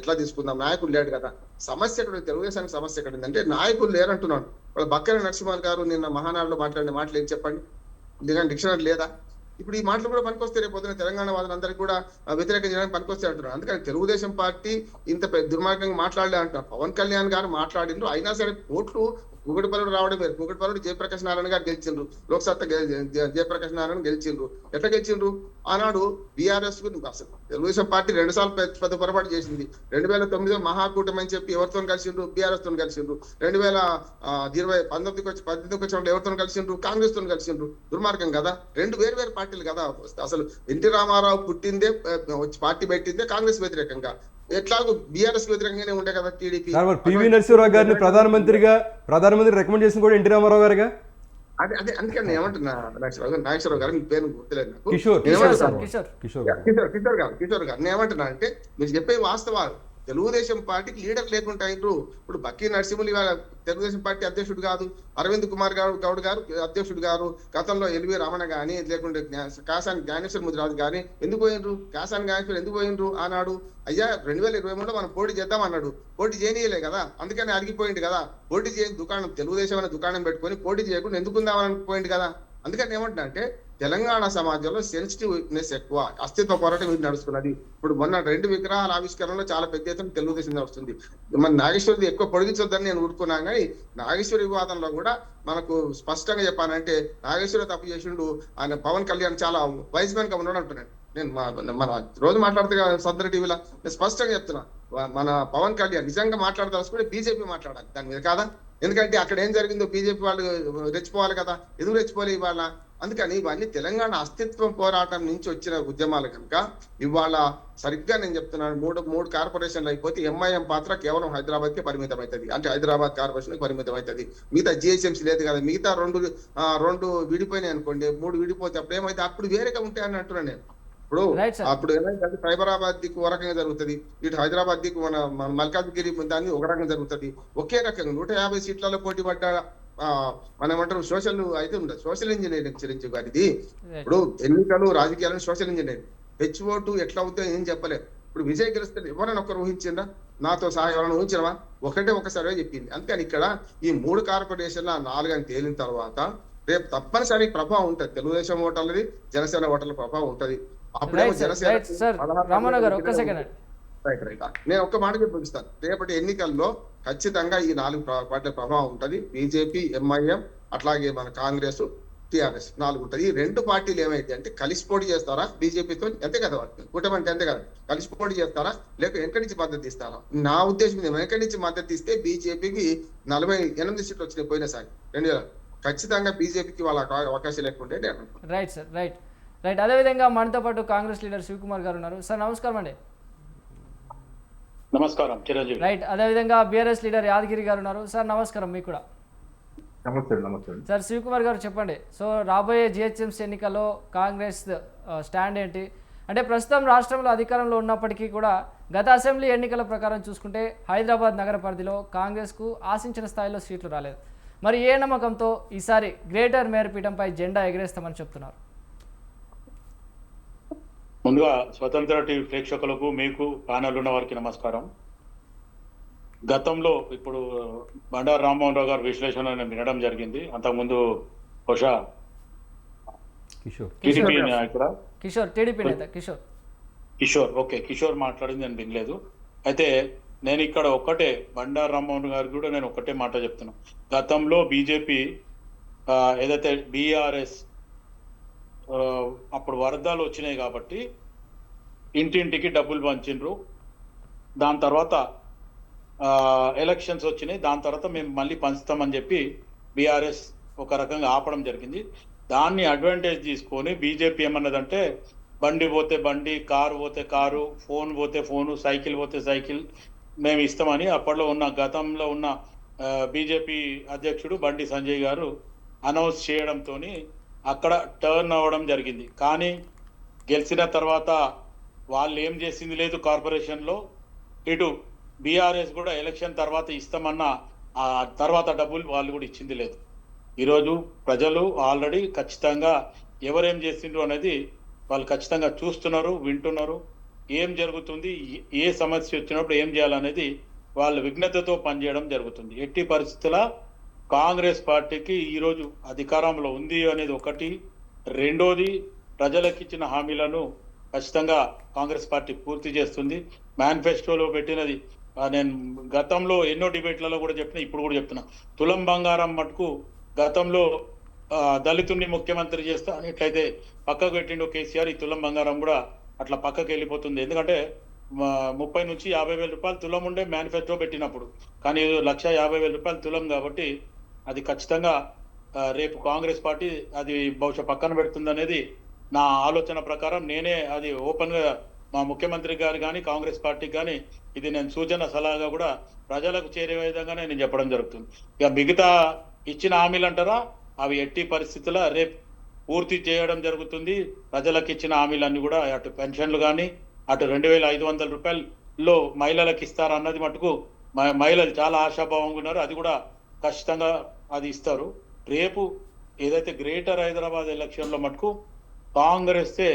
ఎట్లా తీసుకుందాం, నాయకులు లేడు కదా. సమస్య ఎక్కడ తెలుగుదేశానికి సమస్య ఎక్కడ ఉందంటే నాయకులు లేరంటున్నాడు. వాళ్ళ బక్కన నరసింహన్ గారు నిన్న మహానాడులో మాట్లాడిన మాటలు ఏం చెప్పండి, డిక్షనరీ లేదా? ఇప్పుడు ఈ మాటలు కూడా పనికొస్తే రేపు పొద్దున తెలంగాణ వాదులందరికీ కూడా వ్యతిరేకం చేయడానికి పనికొస్తే అంటున్నారు. అందుకని తెలుగుదేశం పార్టీ ఇంత దుర్మార్గంగా మాట్లాడలే అంటున్నారు. పవన్ కళ్యాణ్ గారు మాట్లాడిండ్రు, అయినా సరే ఓట్లు కూకటిపల్లుడు రావడం వేరు. కూకటిపల్లుడు జయప్రకాష్ నారాయణ గారు గెలిచిండ్రు, లోక్సత్తా జయప్రకాష్ నారాయణ గెలిచిండ్రు. ఎట్లా గెలిచిండ్రు? ఆనాడు బీఆర్ఎస్ అసలు తెలుగుదేశం పార్టీ 2 సార్లు పెద్ద పొరపాటు చేసింది. 2009 మహాకూటమి అని చెప్పి ఎవరితో కలిసిండ్రు? బీఆర్ఎస్ తో కలిసిండ్రు. 2019 వచ్చినప్పుడు ఎవరితో కలిసిండ్రు? కాంగ్రెస్ తో కలిసిండ్రు. దుర్మార్గం కదా, 2 వేరు పార్టీలు కదా. అసలు ఎన్టీ రామారావు పుట్టిందే పార్టీ పెట్టిందే కాంగ్రెస్ వ్యతిరేకంగా, ఎట్లాగో బీఆర్ఎస్ వ్యతిరేకంగానే ఉండే కదా టీడీపీ. పివి నరసింహరావు గారిని ప్రధానమంత్రి రికమెండ్ చేసిన కూడా ఎన్టీ రామారావు గారుగా. అదే అందుకని నేను ఏమంటున్నా నాగేశ్వరరావు గారు, మీ పేరు గుర్తులేదు నాకు, కిషోర్ గారు నేను ఏమంటున్నా అంటే మీరు చెప్పే వాస్తవాలు. తెలుగుదేశం పార్టీకి లీడర్ లేకుండా ఇప్పుడు బక్కీ నరసింహులు ఇవాళ తెలుగుదేశం పార్టీ అధ్యక్షుడు కాదు, అరవింద్ కుమార్ గౌడ్ గారు అధ్యక్షుడు గారు, గతంలో ఎల్వి రమణ గాని లేకుంటే కాసాని జ్ఞానేశ్వర ముదిరాజు గాని ఎందుకు పోయినరు? కాసాని జ్ఞానేశ్వర్ ఎందుకు పోయినరు? ఆనాడు అయ్యా 2023లో మనం పోటీ చేద్దాం అన్నాడు, పోటీ చేయనీయలే కదా, అందుకని అడిగిపోయింది కదా. పోటీ చేయని దుకాణం తెలుగుదేశం అనే దుకాణం పెట్టుకొని పోటీ చేయకుండా ఎందుకుందామని పోయింది కదా. అందుకని ఏమంటున్నా అంటే తెలంగాణ సమాజంలో సెన్సిటివ్నెస్ ఎక్కువ, అస్తిత్వ పోరాటం ఇది నడుస్తున్నది. ఇప్పుడు మొన్న 2 విగ్రహాల ఆవిష్కరణలో చాలా పెద్ద ఎత్తున తెలుగుదేశం నడుస్తుంది. మన నాగేశ్వరిది ఎక్కువ పొడిగించొద్దని నేను ఊరుకున్నాను, కానీ నాగేశ్వరి వివాదంలో కూడా మనకు స్పష్టంగా చెప్పానంటే నాగేశ్వరి తప్పు చేసిండు, ఆయన పవన్ కళ్యాణ్ చాలా వైస్ మ్యాన్ గా ఉన్నాడు అంటున్నాను. నేను మన రోజు మాట్లాడితే సొంత టీవీలో నేను స్పష్టంగా చెప్తున్నా, మన పవన్ కళ్యాణ్ నిజంగా మాట్లాడదలుచుకుంటే బీజేపీ మాట్లాడాలి దాని మీద కాదా. ఎందుకంటే అక్కడ ఏం జరిగిందో బీజేపీ వాళ్ళు రెచ్చిపోవాలి కదా, ఎందుకు రెచ్చిపోలే ఇవాళ? అందుకని ఇవన్నీ తెలంగాణ అస్తిత్వం పోరాటం నుంచి వచ్చిన ఉద్యమాలు కనుక ఇవాళ సరిగ్గా నేను చెప్తున్నాను, మూడు కార్పొరేషన్లు అయిపోతే ఎంఐఎం పాత్ర కేవలం హైదరాబాద్ కే పరిమితం అవుతుంది. అంటే హైదరాబాద్ కార్పొరేషన్ పరిమితం అవుతుంది, మిగతా జిహెచ్ఎంసీ లేదు కదా. మిగతా రెండు విడిపోయినాయి అనుకోండి, 3 విడిపోతే అప్పుడు ఏమైతే అప్పుడు వేరేగా ఉంటాయని అంటున్నాను నేను. అప్పుడు ఏమైతే సైబరాబాద్ దిక్కు ఒక రకంగా జరుగుతుంది, ఇటు హైదరాబాద్ దిక్కు మన మల్కాజ్గిరి దాన్ని ఒక రకంగా జరుగుతుంది. ఒకే రకంగా 150 సీట్లలో పోటీ పడ్డ మనం ఏమంటారు సోషల్ అయితే ఉండదు, సోషల్ ఇంజనీరింగ్ చిరంజీవి గారిది. ఇప్పుడు ఎన్నికలు రాజకీయాలను సోషల్ ఇంజనీరింగ్, ఓటు ఎట్లా అవుతాయో ఏం చెప్పలేదు. ఇప్పుడు విజయ్ గెలిస్తే ఎవరైనా ఒకరు ఊహించిందా? నాతో సహా ఎవరైనా ఊహించడమా? ఒక సర్వే చెప్పింది. అందుకని ఇక్కడ ఈ 3 కార్పొరేషన్ల 4 అని తేలిన తర్వాత రేపు తప్పనిసరి ప్రభావం ఉంటది, తెలుగుదేశం ఓటర్లది జనసేన ఓటర్ల ప్రభావం ఉంటది. అప్పుడేమో జనసేన నేను ఒక్క మాట ముగిస్తాను. రేపటి ఎన్నికల్లో ఖచ్చితంగా ఈ 4 పార్టీల ప్రభావం ఉంటది. బీజేపీ, ఎంఐఎం, అట్లాగే మన కాంగ్రెస్, టిఆర్ఎస్ 4 ఉంటది. ఈ 2 పార్టీలు ఏమైతే అంటే కలిసి పోటీ చేస్తారా బీజేపీతో? అంతే కదా, కూటమి అంటే అంతే కదా, కలిసి పోటీ చేస్తారా లేక వెనక నుంచి మద్దతు ఇస్తారా? నా ఉద్దేశం వెనక నుంచి మద్దతు ఇస్తే బీజేపీకి 48 సీట్లు వచ్చినాయి పోయినసారి 2000. ఖచ్చితంగా బీజేపీకి వాళ్ళ అవకాశం లేకుంటే రైట్ సార్, రైట్. అదేవిధంగా మనతో పాటు కాంగ్రెస్ లీడర్ శివకుమార్ గారు ఉన్నారు. సార్ నమస్కారం అండి. నమస్కారం చిరంజీవి. రైట్. అదేవిధంగా బీఆర్ఎస్ లీడర్ యాదగిరి గారు ఉన్నారు. సార్ నమస్కారం మీకు కూడా. నమస్తే. సార్ శివకుమార్ గారు చెప్పండి, సో రాబోయే జిహెచ్ఎంసీ ఎన్నికల్లో కాంగ్రెస్ స్టాండ్ ఏంటి? అంటే ప్రస్తుతం రాష్ట్రంలో అధికారంలో ఉన్నప్పటికీ కూడా గత అసెంబ్లీ ఎన్నికల ప్రకారం చూసుకుంటే హైదరాబాద్ నగర పరిధిలో కాంగ్రెస్కు ఆశించిన స్థాయిలో సీట్లు రాలేదు. మరి ఏ నమ్మకంతో ఈసారి గ్రేటర్ మేరపీఠంపై జెండా ఎగరేస్తామని చెప్తున్నారు? ముందుగా స్వతంత్ర టీవీ ప్రేక్షకులకు, మీకు ప్యానల్ ఉన్న వారికి నమస్కారం. గతంలో ఇప్పుడు బండారు రామ్మోహన్ రావు గారు విశ్లేషణ వినడం జరిగింది. అంతకుముందు బహుశా టీడీపీ నాయకుడు కిషోర్ మాట్లాడింది నేను వినలేదు. అయితే నేను ఇక్కడ ఒక్కటే బండారు రామ్మోహన్ గారు కూడా నేను ఒక్కటే మాట చెప్తున్నా. గతంలో బీజేపీ ఏదైతే బీఆర్ఎస్ అప్పుడు వరదలు వచ్చినాయి కాబట్టి ఇంటింటికి డబ్బులు పంచిండ్రు. దాని తర్వాత ఎలక్షన్స్ వచ్చినాయి. దాని తర్వాత మేము మళ్ళీ పంచుతామని చెప్పి బీఆర్ఎస్ ఒక రకంగా ఆపడం జరిగింది. దాన్ని అడ్వాంటేజ్ తీసుకొని బీజేపీ ఏమన్నదంటే బండి పోతే బండి, కారు పోతే కారు, ఫోన్ పోతే ఫోను, సైకిల్ పోతే సైకిల్ మేము ఇస్తామని అప్పట్లో ఉన్న గతంలో ఉన్న బీజేపీ అధ్యక్షుడు బండి సంజయ్ గారు అనౌన్స్ చేయడంతో అక్కడ టర్న్ అవ్వడం జరిగింది. కానీ గెలిచిన తర్వాత వాళ్ళు ఏం చేసింది లేదు కార్పొరేషన్లో. ఇటు బీఆర్ఎస్ కూడా ఎలక్షన్ తర్వాత ఇస్తామన్న ఆ తర్వాత డబ్బులు వాళ్ళు కూడా ఇచ్చింది లేదు. ఈరోజు ప్రజలు ఆల్రెడీ ఖచ్చితంగా ఎవరేం చేసిండ్రు అనేది వాళ్ళు ఖచ్చితంగా చూస్తున్నారు, వింటున్నారు. ఏం జరుగుతుంది, ఏ సమస్య వచ్చినప్పుడు ఏం చేయాలనేది వాళ్ళు విఘ్నతతో పనిచేయడం జరుగుతుంది. ఎట్టి పరిస్థితుల కాంగ్రెస్ పార్టీకి ఈరోజు అధికారంలో ఉంది అనేది ఒకటి. రెండోది, ప్రజలకు ఇచ్చిన హామీలను ఖచ్చితంగా కాంగ్రెస్ పార్టీ పూర్తి చేస్తుంది. మేనిఫెస్టోలో పెట్టినది నేను గతంలో ఎన్నో డిబేట్లలో కూడా చెప్పిన, ఇప్పుడు కూడా చెప్తున్నా. తులం బంగారం మటుకు గతంలో దళితుడిని ముఖ్యమంత్రి చేస్తా అని ఎట్లయితే పక్కకు పెట్టిండో కేసీఆర్, ఈ తులం బంగారం కూడా అట్లా పక్కకి వెళ్ళిపోతుంది. ఎందుకంటే 30 నుంచి 50,000 రూపాయలు తులం ఉండే మేనిఫెస్టో పెట్టినప్పుడు, కానీ 1,50,000 రూపాయలు తులం కాబట్టి అది ఖచ్చితంగా రేపు కాంగ్రెస్ పార్టీ అది బహుశా పక్కన పెడుతుంది అనేది నా ఆలోచన ప్రకారం. నేనే అది ఓపెన్ గా మా ముఖ్యమంత్రి గారు కానీ కాంగ్రెస్ పార్టీకి కానీ ఇది నేను సూచన సలహాగా కూడా ప్రజలకు చేరే విధంగానే నేను చెప్పడం జరుగుతుంది. ఇక మిగతా ఇచ్చిన హామీలు అంటారా, అవి ఎట్టి పరిస్థితుల్లో రేపు పూర్తి చేయడం జరుగుతుంది. ప్రజలకు ఇచ్చిన హామీలన్నీ కూడా అటు పెన్షన్లు కానీ అటు 2,500 రూపాయల్లో మహిళలకు ఇస్తారన్నది మటుకు మహిళలు చాలా ఆశాభావంగా ఉన్నారు. అది కూడా ఖచ్చితంగా అది ఇస్తారు. రేపు ఏదైతే గ్రేటర్ హైదరాబాద్ ఎలక్షన్లో మటుకు కాంగ్రెస్సే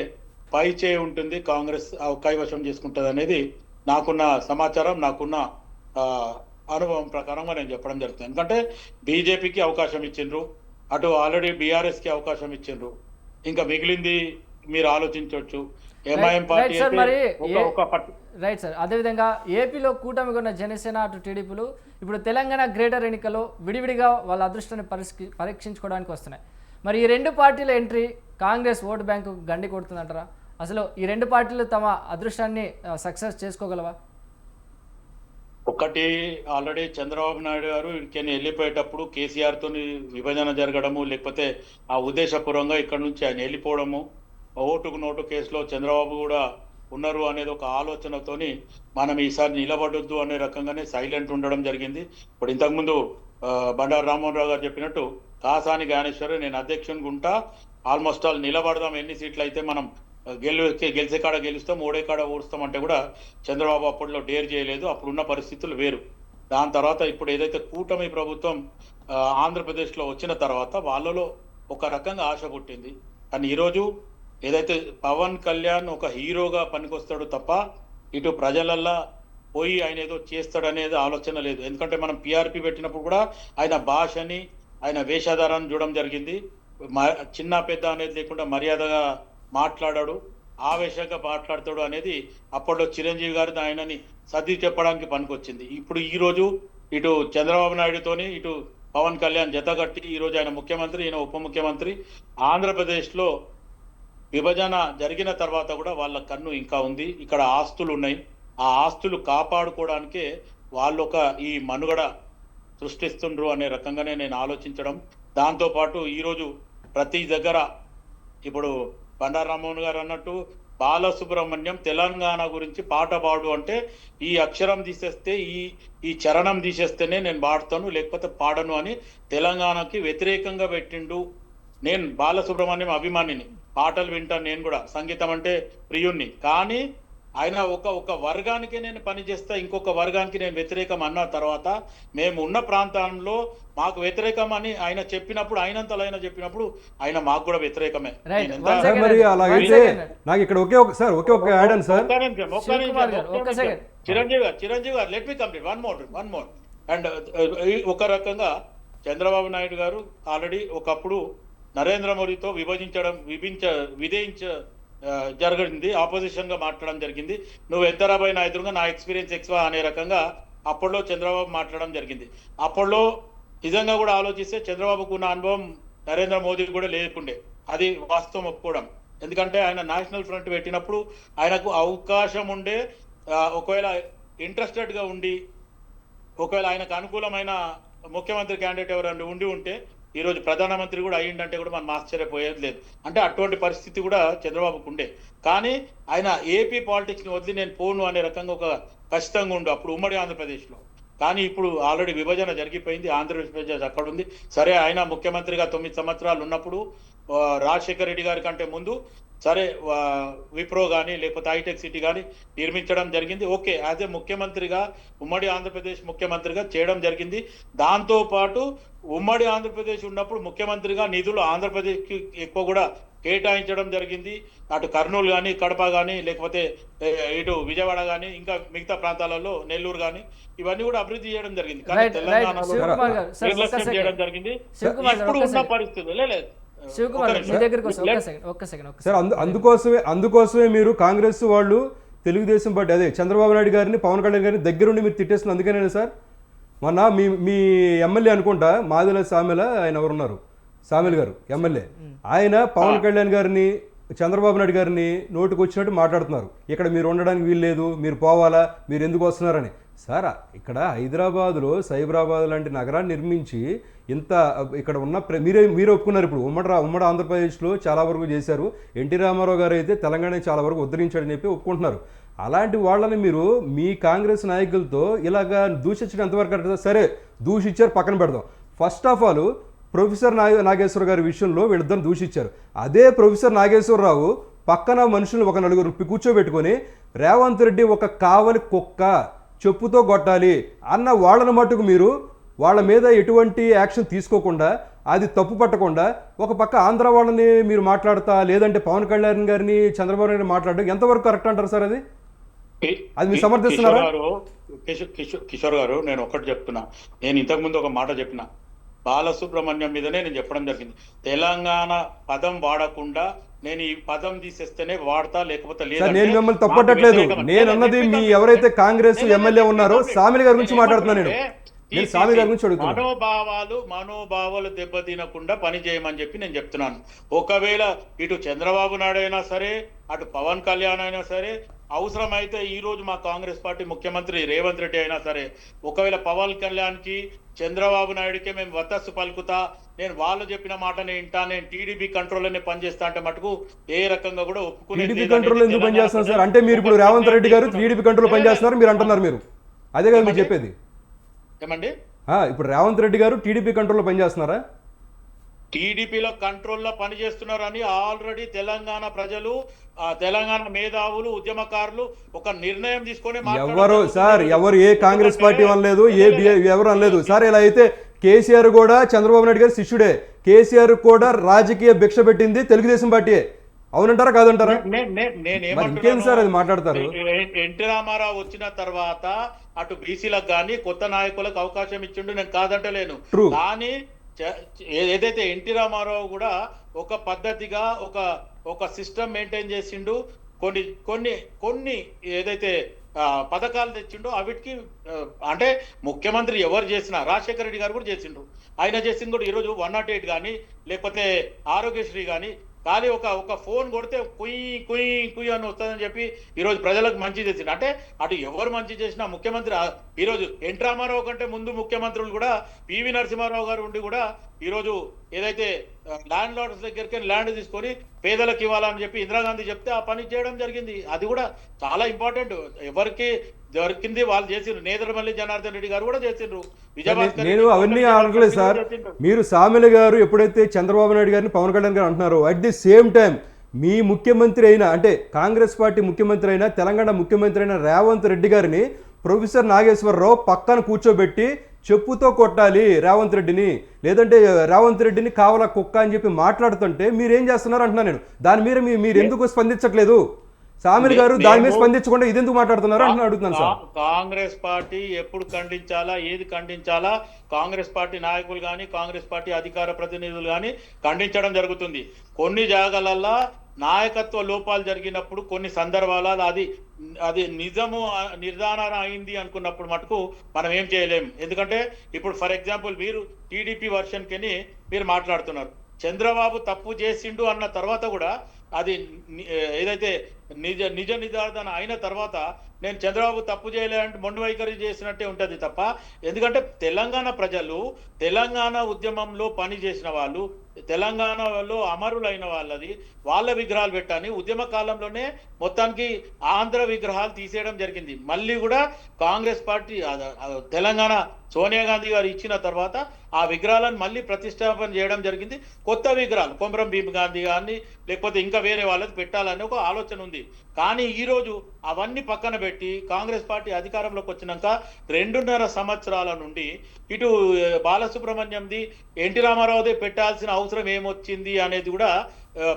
పై చేయి ఉంటుంది, కాంగ్రెస్ కైవశం చేసుకుంటుంది అనేది నాకున్న సమాచారం, నాకున్న అనుభవం ప్రకారంగా నేను చెప్పడం జరుగుతుంది. ఎందుకంటే బీజేపీకి అవకాశం ఇచ్చిండ్రు, అటు ఆల్రెడీ బీఆర్ఎస్కి అవకాశం ఇచ్చిండ్రు. ఇంకా మిగిలింది మీరు ఆలోచించవచ్చు. MIM party right sir. అదేవిధంగా ఏపీలో కూటమి ఉన్న జనసేన అటు టీడీపీలు ఇప్పుడు తెలంగాణ గ్రేటర్ ఎన్నికల్లో విడివిడిగా వాళ్ళ అదృష్టాన్ని పరీక్షించుకోవడానికి వస్తున్నాయి. మరి ఈ రెండు పార్టీల ఎంట్రీ కాంగ్రెస్ ఓటు బ్యాంకు గండి కొడుతుందంటారా? అసలు ఈ రెండు పార్టీలు తమ అదృష్టాన్ని సక్సెస్ చేసుకోగలవా? ఒకటి, ఆల్రెడీ చంద్రబాబు నాయుడు గారు ఇక్కడికి వెళ్ళిపోయేటప్పుడు కేసీఆర్ తోని విభజన జరగడము, లేకపోతే ఆ ఉద్దేశపూర్వంగా ఇక్కడ నుంచి ఆయన వెళ్ళిపోవడము, ఓటుకు నోటు కేసులో చంద్రబాబు కూడా ఉన్నారు అనేది ఒక ఆలోచనతోని మనం ఈసారి నిలబడొద్దు అనే రకంగానే సైలెంట్ ఉండడం జరిగింది. ఇప్పుడు ఇంతకుముందు బండారు రామ్మోహన్ రావు గారు చెప్పినట్టు కాసాని జ్ఞానేశ్వరి నేను అధ్యక్షునిగా ఉంటా, ఆల్మోస్ట్ ఆల్ నిలబడదాం, ఎన్ని సీట్లు అయితే మనం గెలిచే కాడ గెలుస్తాం, ఓడే కాడ ఓడుస్తాం అంటే కూడా చంద్రబాబు అప్పట్లో డేర్ చేయలేదు. అప్పుడున్న పరిస్థితులు వేరు. దాని తర్వాత ఇప్పుడు ఏదైతే కూటమి ప్రభుత్వం ఆంధ్రప్రదేశ్లో వచ్చిన తర్వాత వాళ్ళలో ఒక రకంగా ఆశ పుట్టింది. కానీ ఈరోజు ఏదైతే పవన్ కళ్యాణ్ ఒక హీరోగా పనికొస్తాడు తప్ప ఇటు ప్రజలల్లా పోయి ఆయన ఏదో చేస్తాడనేది ఆలోచన లేదు. ఎందుకంటే మనం పిఆర్పి పెట్టినప్పుడు కూడా ఆయన భాషని, ఆయన వేషధారాన్ని చూడడం జరిగింది. చిన్న పెద్ద అనేది లేకుండా మర్యాదగా మాట్లాడాడు, ఆవేశంగా మాట్లాడతాడు అనేది అప్పట్లో చిరంజీవి గారు ఆయనని సర్ది చెప్పడానికి పనికొచ్చింది. ఇప్పుడు ఈరోజు ఇటు చంద్రబాబు నాయుడుతోని ఇటు పవన్ కళ్యాణ్ జతగట్టి ఈరోజు ఆయన ముఖ్యమంత్రి, ఈయన ఉప ముఖ్యమంత్రి. ఆంధ్రప్రదేశ్లో విభజన జరిగిన తర్వాత కూడా వాళ్ళ కన్ను ఇంకా ఉంది. ఇక్కడ ఆస్తులు ఉన్నాయి, ఆ ఆస్తులు కాపాడుకోవడానికే వాళ్ళు ఒక ఈ మనుగడ సృష్టిస్తుండ్రు అనే రకంగానే నేను ఆలోచించడం. దాంతోపాటు ఈరోజు ప్రతి దగ్గర ఇప్పుడు బండారు రామ్మోహన్ గారు అన్నట్టు బాలసుబ్రహ్మణ్యం తెలంగాణ గురించి పాట పాడు అంటే ఈ అక్షరం తీసేస్తే ఈ చరణం తీసేస్తేనే నేను పాడతాను, లేకపోతే పాడను అని తెలంగాణకి వ్యతిరేకంగా పెట్టిండు. నేను బాలసుబ్రహ్మణ్యం అభిమానిని, పాటలు వింటాను, నేను కూడా సంగీతం అంటే ప్రియుణ్ణి. కానీ ఆయన ఒక వర్గానికి నేను పనిచేస్తా, ఇంకొక వర్గానికి నేను వ్యతిరేకం అన్న తర్వాత మేము ఉన్న ప్రాంతంలో మాకు వ్యతిరేకం అని ఆయన చెప్పినప్పుడు, ఆయన చెప్పినప్పుడు ఆయన మాకు కూడా వ్యతిరేకమే. మరి అలాగైతే నాకు ఇక్కడ ఒకే ఒక యాడ్ అండి సార్. చిరంజీవి గారు let me complete one more and ఒక రకంగా చంద్రబాబు నాయుడు గారు ఆల్రెడీ ఒకప్పుడు నరేంద్ర మోడీతో విధించ జరిగింది, ఆపోజిషన్ గా మాట్లాడడం జరిగింది. నువ్వు ఎంతరాబాయి నా ఎదురుగా నా ఎక్స్పీరియన్స్ ఎక్కువ అనే రకంగా అప్పట్లో చంద్రబాబు మాట్లాడడం జరిగింది. అప్పట్లో నిజంగా కూడా ఆలోచిస్తే చంద్రబాబుకు ఉన్న అనుభవం నరేంద్ర మోదీకి కూడా లేకుండే, అది వాస్తవం ఒప్పుకోవడం. ఎందుకంటే ఆయన నేషనల్ ఫ్రంట్ పెట్టినప్పుడు ఆయనకు అవకాశం ఉండే ఒకవేళ ఇంట్రెస్టెడ్గా ఉండి ఒకవేళ ఆయనకు అనుకూలమైన ముఖ్యమంత్రి క్యాండిడేట్ ఎవరైనా ఉండి ఉంటే ఈరోజు ప్రధానమంత్రి కూడా అయ్యిందంటే కూడా మనం ఆశ్చర్యపోయేది లేదు. అంటే అటువంటి పరిస్థితి కూడా చంద్రబాబుకు ఉండే. కానీ ఆయన ఏపీ పాలిటిక్స్ని వదిలి నేను పోను అనే రకంగా ఒక ఖచ్చితంగా ఉండు అప్పుడు ఉమ్మడి ఆంధ్రప్రదేశ్లో. కానీ ఇప్పుడు ఆల్రెడీ విభజన జరిగిపోయింది, ఆంధ్రప్రదేశ్ అక్కడ ఉంది. సరే ఆయన ముఖ్యమంత్రిగా 9 సంవత్సరాలు ఉన్నప్పుడు రాజశేఖర రెడ్డి గారి కంటే ముందు సరే విప్రో కానీ లేకపోతే హైటెక్ సిటీ కానీ నిర్మించడం జరిగింది. ఓకే, యాజ్ ఏ ముఖ్యమంత్రిగా ఉమ్మడి ఆంధ్రప్రదేశ్ ముఖ్యమంత్రిగా చేయడం జరిగింది. దాంతోపాటు ఉమ్మడి ఆంధ్రప్రదేశ్ ఉన్నప్పుడు ముఖ్యమంత్రిగా నిధులు ఆంధ్రప్రదేశ్కి ఎక్కువ కూడా కేటాయించడం జరిగింది. అటు కర్నూలు కానీ కడప కానీ లేకపోతే ఇటు విజయవాడ కానీ ఇంకా మిగతా ప్రాంతాలలో నెల్లూరు కానీ ఇవన్నీ కూడా అభివృద్ధి చేయడం జరిగింది. కానీ తెలంగాణలో నిర్లక్ష్యం చేయడం జరిగింది. ఇప్పుడు ఉన్న పరిస్థితులు లేదు. సార్ అందుకోసమే మీరు కాంగ్రెస్ వాళ్ళు తెలుగుదేశం పార్టీ అదే చంద్రబాబు నాయుడు గారిని పవన్ కళ్యాణ్ గారిని దగ్గరుండి మీరు తిట్టేస్తున్నారు. అందుకనే సార్ మొన్న మీ ఎమ్మెల్యే అనుకుంటా మాదిల సామెల ఆయన ఎవరున్నారు, సామెల్ గారు ఎమ్మెల్యే, ఆయన పవన్ కళ్యాణ్ గారిని చంద్రబాబు నాయుడు గారిని నోటుకు వచ్చినట్టు మాట్లాడుతున్నారు. ఇక్కడ మీరు ఉండడానికి వీలు లేదు, మీరు పోవాలా, మీరు ఎందుకు వస్తున్నారని. సార్ ఇక్కడ హైదరాబాద్లో సైబరాబాద్ లాంటి నగరాన్ని నిర్మించి ఇంత ఇక్కడ ఉన్న మీరే ఒప్పుకున్నారు. ఇప్పుడు ఉమ్మడి ఆంధ్రప్రదేశ్లో చాలా వరకు చేశారు. ఎన్టీ రామారావు గారు అయితే తెలంగాణ చాలా వరకు ఉద్ధరించాడని చెప్పి ఒప్పుకుంటున్నారు. అలాంటి వాళ్ళని మీరు మీ కాంగ్రెస్ నాయకులతో ఇలాగా దూషించడం ఎంతవరకు కరెక్ట్? సరే దూషించారు, పక్కన పెడదాం. First of all professor Nageswara గారి విషయంలో వీళ్ళిద్దరు దూషించారు. అదే ప్రొఫెసర్ నాగేశ్వరరావు పక్కన మనుషులు ఒక నలుగురు కూర్చోబెట్టుకొని రేవంత్ రెడ్డి ఒక కావలి కుక్క చెప్పుతో కొట్టాలి అన్న వాళ్ళని మట్టుకు మీరు వాళ్ళ మీద ఎటువంటి యాక్షన్ తీసుకోకుండా అది తప్పు పట్టకుండా ఒక పక్క ఆంధ్ర వాళ్ళని మీరు మాట్లాడతా, లేదంటే పవన్ కళ్యాణ్ గారిని చంద్రబాబు నాయుడు మాట్లాడడం ఎంతవరకు కరెక్ట్ అంటారు సార్? అది మీరు సమర్థిస్తున్నారా? కిషోర్ గారు, నేను ఒకటి చెప్తున్నా. నేను ఇంతకుముందు ఒక మాట చెప్పిన, బాలసుబ్రహ్మణ్యం మీదనే నేను చెప్పడం జరిగింది. తెలంగాణ పదం వాడకుండా నేను ఈ పదం తీసేస్తేనే వాడతా, లేకపోతే లేదు. నేను మిమ్మల్ని తప్పట్టట్లేదు. నేను అన్నది మీ ఎవరైతే కాంగ్రెస్ ఎమ్మెల్యే ఉన్నారో సామిలి గారి గురించి మాట్లాడుతున్నాను. నేను సామి గారి గురించి అడుగుతున్నాను. మనోభావాలు దెబ్బతినకుండా పని చేయమని చెప్పి నేను చెప్తున్నాను. ఒకవేళ ఇటు చంద్రబాబు నాయుడు అయినా సరే, అటు పవన్ కళ్యాణ్ అయినా సరే, అవసరమైతే ఈ రోజు మా కాంగ్రెస్ పార్టీ ముఖ్యమంత్రి రేవంత్ రెడ్డి అయినా సరే, ఒకవేళ పవన్ కళ్యాణ్ కి చంద్రబాబు నాయుడికి మేము వతస్సు పలుకుతా, నేను వాళ్ళు చెప్పిన మాటనే వింటా, నేను టీడీపీ కంట్రోల్లోనే పనిచేస్తా అంటే మటుకు ఏ రకంగా కూడా ఒప్పుకునే. టీడీపీ కంట్రోల్ ఎందుకు పనిచేస్తున్నారు సార్? అంటే మీరు ఇప్పుడు రేవంత్ రెడ్డి గారు టీడీపీ కంట్రోల్ పనిచేస్తున్నారు మీరు అంటున్నారు. మీరు అదే కదా మీరు చెప్పేది? ఏమండి ఇప్పుడు రేవంత్ రెడ్డి గారు టీడీపీ కంట్రోల్లో పనిచేస్తున్నారా? టీడీపీలో కంట్రోల్లో పనిచేస్తున్నారని ఆల్రెడీ తెలంగాణ ప్రజలు, తెలంగాణ మేధావులు, ఉద్యమకారులు ఒక నిర్ణయం తీసుకొని ఎవరు ఏ కాంగ్రెస్ పార్టీ అనలేదు, ఎవరు అనలేదు సార్. ఇలా అయితే కేసీఆర్ కూడా చంద్రబాబు నాయుడు గారు శిష్యుడే. కేసీఆర్ కూడా రాజకీయ భిక్ష పెట్టింది తెలుగుదేశం పార్టీయే. అవునంటారా కాదంటారా? ఇంకేం సార్ అది మాట్లాడతారు? ఎన్టీ రామారావు వచ్చిన తర్వాత అటు బీసీలకు కానీ కొత్త నాయకులకు అవకాశం ఇచ్చిండు, నేను కాదంటలేను. కానీ ఏదైతే ఎన్టీ రామారావు కూడా ఒక పద్ధతిగా ఒక సిస్టమ్ మెయింటైన్ చేసిండు. కొన్ని ఏదైతే పథకాలు తెచ్చిండో అవిటికి అంటే ముఖ్యమంత్రి ఎవరు చేసినా, రాజశేఖర రెడ్డి గారు కూడా చేసిండ్రు. ఆయన చేసింది కూడా ఈరోజు 108 కానీ లేకపోతే ఆరోగ్యశ్రీ కానీ ఖాళీ ఒక ఫోన్ కొడితే కుయ్యి అని వస్తుందని చెప్పి ఈరోజు ప్రజలకు మంచి చేసిండు. అంటే అటు ఎవరు మంచి చేసినా ముఖ్యమంత్రి ఈరోజు ఎన్టీ రామారావు కంటే ముందు ముఖ్యమంత్రులు కూడా పివి నరసింహారావు గారు ఉండి కూడా ఈరోజు ఏదైతే ల్యాండ్ లార్డ్స్ దగ్గరికి ల్యాండ్ తీసుకొని పేదలకు ఇవ్వాలని చెప్పి ఇందిరాగాంధీ చెప్తే ఆ పని చేయడం జరిగింది. అది కూడా చాలా ఇంపార్టెంట్. ఎవరికి దొరికింది వాళ్ళు చేసిండ్రు. నేదురుమల్లి జనార్దన్ రెడ్డి గారు కూడా చేసిండ్రు. నేను అవన్నీ అనట్లేదు సార్. మీరు సామెల గారు ఎప్పుడైతే చంద్రబాబు నాయుడు గారిని పవన్ కళ్యాణ్ గారు అంటున్నారో, అట్ ది సేమ్ టైం మీ ముఖ్యమంత్రి అయినా, అంటే కాంగ్రెస్ పార్టీ ముఖ్యమంత్రి అయినా, తెలంగాణ ముఖ్యమంత్రి అయిన రేవంత్ రెడ్డి గారిని ప్రొఫెసర్ నాగేశ్వరరావు పక్కన కూర్చోబెట్టి చెప్పుతో కొట్టాలి రేవంత్ రెడ్డిని, లేదంటే రేవంత్ రెడ్డిని కావాలా కుక్క అని చెప్పి మాట్లాడుతుంటే మీరేం చేస్తున్నారు అంటున్నా నేను. దాని మీద మీరు ఎందుకు స్పందించట్లేదు? సామిల్ గారు దాని మీద స్పందించకుండా ఇదెందుకు మాట్లాడుతున్నారు అని అడుగుతున్నాను సార్. కాంగ్రెస్ పార్టీ ఎప్పుడు ఖండించాలా, ఏది ఖండించాలా కాంగ్రెస్ పార్టీ నాయకులు కానీ కాంగ్రెస్ పార్టీ అధికార ప్రతినిధులు కానీ ఖండించడం జరుగుతుంది. కొన్ని జాగాలల్లో నాయకత్వ లోపాలు జరిగినప్పుడు కొన్ని సందర్భాలలో అది నిజము నిర్ధారణ అయింది అనుకున్నప్పుడు మటుకు మనం ఏం చేయలేము. ఎందుకంటే ఇప్పుడు ఫర్ ఎగ్జాంపుల్ మీరు టీడీపీ వర్షన్ కి మీరు మాట్లాడుతున్నారు. చంద్రబాబు తప్పు చేసిండు అన్న తర్వాత కూడా అది ఏదైతే నిజ నిర్ధారణ అయిన తర్వాత నేను చంద్రబాబు తప్పు చేయలే అంటే మొండి వైఖరి చేసినట్టే ఉంటుంది తప్ప, ఎందుకంటే తెలంగాణ ప్రజలు తెలంగాణ ఉద్యమంలో పని చేసిన వాళ్ళు, తెలంగాణలో అమరులైన వాళ్ళ విగ్రహాలు పెట్టని ఉద్యమ కాలంలోనే మొత్తానికి ఆంధ్ర విగ్రహాలు తీసేయడం జరిగింది. మళ్ళీ కూడా కాంగ్రెస్ పార్టీ తెలంగాణ సోనియా గాంధీ గారు ఇచ్చిన తర్వాత ఆ విగ్రహాలను మళ్ళీ ప్రతిష్టాపన చేయడం జరిగింది. కొత్త విగ్రహాలు కొమరం భీమ్ గాంధీ గారిని లేకపోతే ఇంకా వేరే వాళ్ళకి పెట్టాలని ఒక ఆలోచన ఉంది. కానీ ఈరోజు అవన్నీ పక్కన పెట్టి కాంగ్రెస్ పార్టీ అధికారంలోకి వచ్చినాక 2.5 సంవత్సరాల నుండి ఇటు బాలసుబ్రహ్మణ్యంది ఎన్టీ రామారావుదే పెట్టాల్సిన అవసరం ఏమొచ్చింది అనేది కూడా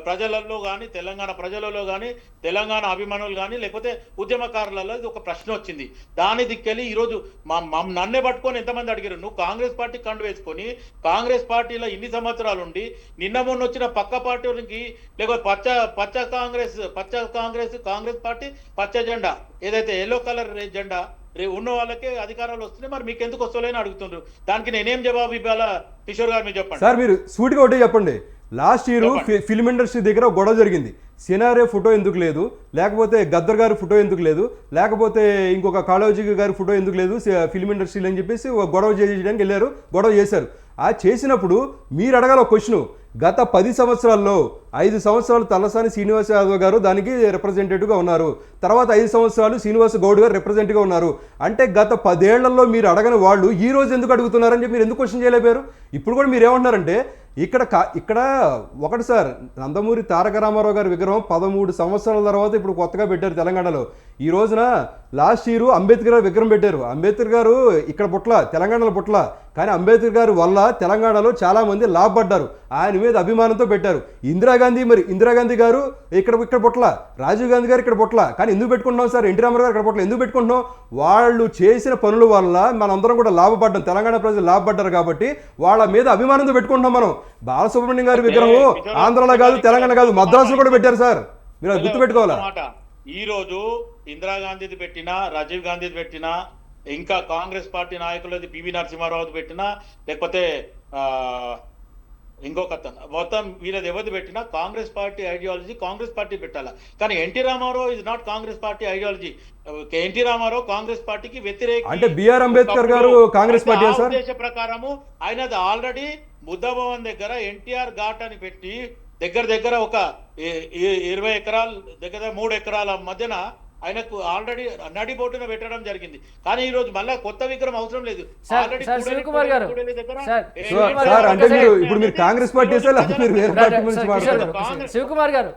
ప్రజలలో కానీ తెలంగాణ ప్రజలలో కానీ తెలంగాణ అభిమానులు కానీ లేకపోతే ఉద్యమకారులలో ఇది ఒక ప్రశ్న వచ్చింది. దాని దిక్కెళ్ళి ఈరోజు నన్నే పట్టుకొని ఎంతమంది అడిగారు, నువ్వు కాంగ్రెస్ పార్టీ కండు వేసుకొని కాంగ్రెస్ పార్టీలో ఇన్ని సంవత్సరాలు ఉండి నిన్న మొన్న వచ్చిన పక్క పార్టీలకి లేకపోతే కాంగ్రెస్ పార్టీ పచ్చ జెండా ఏదైతే ఎల్లో కలర్ జెండా ఉన్న వాళ్ళకే అధికారాలు వస్తున్నాయి, మరి మీకు ఎందుకు వస్తలేని అడుగుతుండ్రు. దానికి నేనేం జవాబు ఇవ్వాలా కిషోర్ గారు మీరు చెప్పండి. సార్ మీరు సూటిగా ఒకటే చెప్పండి. లాస్ట్ ఇయర్ ఫిల్మ్ ఇండస్ట్రీ దగ్గర గొడవ జరిగింది. సినారే ఫోటో ఎందుకు లేదు, లేకపోతే గద్దర్ గారి ఫోటో ఎందుకు లేదు, లేకపోతే ఇంకొక కాళోజీ గారి ఫోటో ఎందుకు లేదు ఫిల్మ్ ఇండస్ట్రీలో అని చెప్పేసి గొడవ చేయడానికి వెళ్ళారు, గొడవ చేశారు. ఆ చేసినప్పుడు మీరు అడగాల ఒక క్వశ్చన్, గత 10 సంవత్సరాల్లో 5 సంవత్సరాలు తలసాని శ్రీనివాస యాదవ్ గారు దానికి రిప్రజెంటేటివ్గా ఉన్నారు, తర్వాత 5 సంవత్సరాలు శ్రీనివాస గౌడ్ గారు రిప్రజెంటేటివ్గా ఉన్నారు. అంటే గత 10 ఏళ్లలో మీరు అడగని వాళ్ళు ఈ రోజు ఎందుకు అడుగుతున్నారని చెప్పి మీరు ఎందుకు క్వశ్చన్ చేయలేపారు? ఇప్పుడు కూడా మీరు ఏమంటున్నారంటే ఇక్కడ ఒకటి సార్, నందమూరి తారక రామారావు గారి విగ్రహం 13 సంవత్సరాల తర్వాత ఇప్పుడు కొత్తగా పెట్టారు తెలంగాణలో. ఈ రోజున లాస్ట్ ఇయర్ అంబేద్కర్ గారు విగ్రహం పెట్టారు. అంబేద్కర్ గారు ఇక్కడ పుట్ల తెలంగాణలో పుట్ల, కానీ అంబేద్కర్ గారి వల్ల తెలంగాణలో చాలా మంది లాభపడ్డారు, ఆయన మీద అభిమానంతో పెట్టారు. ఇందిరాగాంధీ గారు ఇక్కడ పుట్ల, రాజీవ్ గాంధీ గారు ఇక్కడ పుట్ల, కానీ ఎందుకు పెట్టుకుంటున్నాం సార్? ఎన్టీ రామారావు గారు ఇక్కడ పుట్ల ఎందుకు పెట్టుకుంటున్నాం? వాళ్ళు చేసిన పనుల వల్ల మనందరం కూడా లాభపడ్డాం, తెలంగాణ ప్రజలు లాభపడ్డారు కాబట్టి వాళ్ళ మీద అభిమానంతో పెట్టుకుంటున్నాం మనం. బాలసుబ్రహ్మణ్యం గారి విగ్రహం ఆంధ్రలో కాదు, తెలంగాణ కాదు, మద్రాసులో కూడా పెట్టారు సార్, మీరు అది గుర్తుపెట్టుకోవాలా. ఈ రోజు ఇందిరాగాంధీది పెట్టినా, రాజీవ్ గాంధీది పెట్టినా, ఇంకా కాంగ్రెస్ పార్టీ నాయకులది పివి నరసింహారావుది పెట్టినా, లేకపోతే ఇంకొక మొత్తం వీళ్ళది ఎవరిది పెట్టినా Congress party ideology Congress party పెట్టాలా. కానీ NT Rama Rao is not Congress party ideology. NT Rama Rao Congress పార్టీకి వ్యతిరేక. అంటే బిఆర్ అంబేద్కర్ గారు కాంగ్రెస్ పార్టీ ఉద్దేశ ప్రకారము ఆయనది ఆల్రెడీ బుద్ధ భవన్ దగ్గర ఎన్టీఆర్ ఘాట్ అని పెట్టి దగ్గర ఒక 20 ఎకరాలు దగ్గర 3 ఎకరాల మధ్యన ఆయనకు ఆల్రెడీ నడిబొట్టున పెట్టడం జరిగింది. కానీ ఈ రోజు మళ్ళీ కొత్త విగ్రహం అవసరం లేదు. శివకుమార్ గారు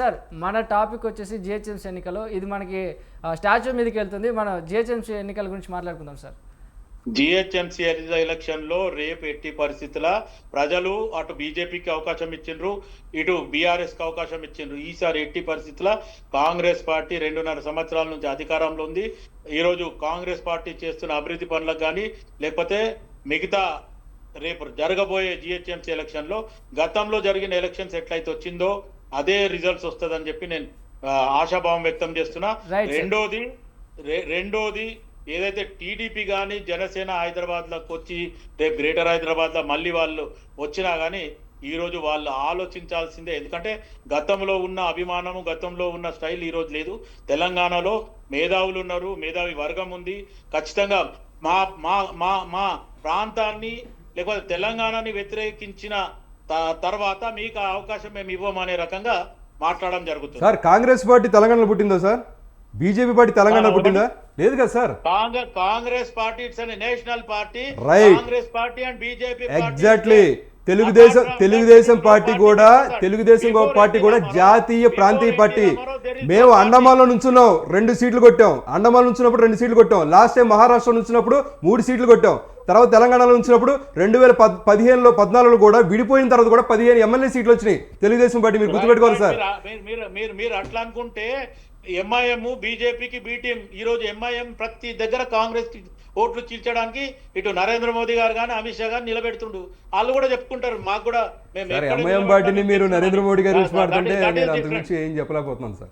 సార్ మన టాపిక్ వచ్చేసి జిహెచ్ఎంసీ ఎన్నికలు. ఇది మనకి స్టాచ్యూ మీదకి వెళ్తుంది. మనం జిహెచ్ఎంసీ ఎన్నికల గురించి మాట్లాడుకుందాం సార్. జిహెచ్ఎంసీ ఎలక్షన్ లో రేపు ఎట్టి పరిస్థితుల ప్రజలు అటు బీజేపీకి అవకాశం ఇచ్చిండ్రు, ఇటు బీఆర్ఎస్ కి అవకాశం ఇచ్చిండ్రు. ఈసారి ఎట్టి పరిస్థితుల కాంగ్రెస్ పార్టీ 2.5 సంవత్సరాల నుంచి అధికారంలో ఉంది. ఈరోజు కాంగ్రెస్ పార్టీ చేస్తున్న అభివృద్ధి పనులకు కానీ లేకపోతే మిగతా రేపు జరగబోయే జిహెచ్ఎంసీ ఎలక్షన్ లో గతంలో జరిగిన ఎలక్షన్స్ ఎట్లయితే వచ్చిందో అదే రిజల్ట్స్ వస్తుందని చెప్పి నేను ఆశాభావం వ్యక్తం చేస్తున్నా. రెండోది ఏదైతే టీడీపీ కానీ జనసేన హైదరాబాద్లోకి వచ్చి రేపు గ్రేటర్ హైదరాబాద్లో మళ్ళీ వాళ్ళు వచ్చినా కానీ ఈరోజు వాళ్ళు ఆలోచించాల్సిందే. ఎందుకంటే గతంలో ఉన్న అభిమానము, గతంలో ఉన్న స్టైల్ ఈరోజు లేదు. తెలంగాణలో మేధావులు ఉన్నారు, మేధావి వర్గం ఉంది. ఖచ్చితంగా మా మా మా మా ప్రాంతాన్ని లేకపోతే తెలంగాణని వ్యతిరేకించిన తర్వాత మీకు అవకాశం మేము ఇవ్వమనే రకంగా మాట్లాడడం జరుగుతుంది. సార్ కాంగ్రెస్ పార్టీ తెలంగాణలో పుట్టిందా సార్? బీజేపీ పార్టీ తెలంగాణలో పుట్టిందా? లేదు కదా sir. Congress party it's a national party. Congress party and BJP exactly. Telugu Desam party కూడా జాతీయ ప్రాంతీయ పార్టీ. మేము అండమాన్లో నుంచున్నాం, 2 సీట్లు కొట్టాం. అండమాన్ నుంచినప్పుడు 2 సీట్లు కొట్టాం. లాస్ట్ టైం మహారాష్ట్ర నుంచినప్పుడు 3 సీట్లు కొట్టాం. తర్వాత తెలంగాణలో ఉంచినప్పుడు 2015లో 14లో కూడా విడిపోయిన తర్వాత కూడా 15 ఎమ్మెల్యే సీట్లు వచ్చినాయి తెలుగుదేశం పార్టీ. మీరు గుర్తుపెట్టుకోవాలి సార్. మీరు అట్లా అనుకుంటే ఎంఐఎం బీజేపీకి బీటీఎం. ఈ రోజు ఎంఐఎం ప్రతి దగ్గర కాంగ్రెస్ కి ఓట్లు చీల్చడానికి ఇటు నరేంద్ర మోదీ గారు కానీ అమిత్ షా గారు నిలబెడుతుండు. వాళ్ళు కూడా చెప్పుకుంటారు మాకు కూడా ఎంఐఎం పార్టీని మీరు నరేంద్ర మోడీ గారు మాట్లాడుతుంటే నేను అంత గురించి ఏం చెప్పలేకపోతున్నాను sir.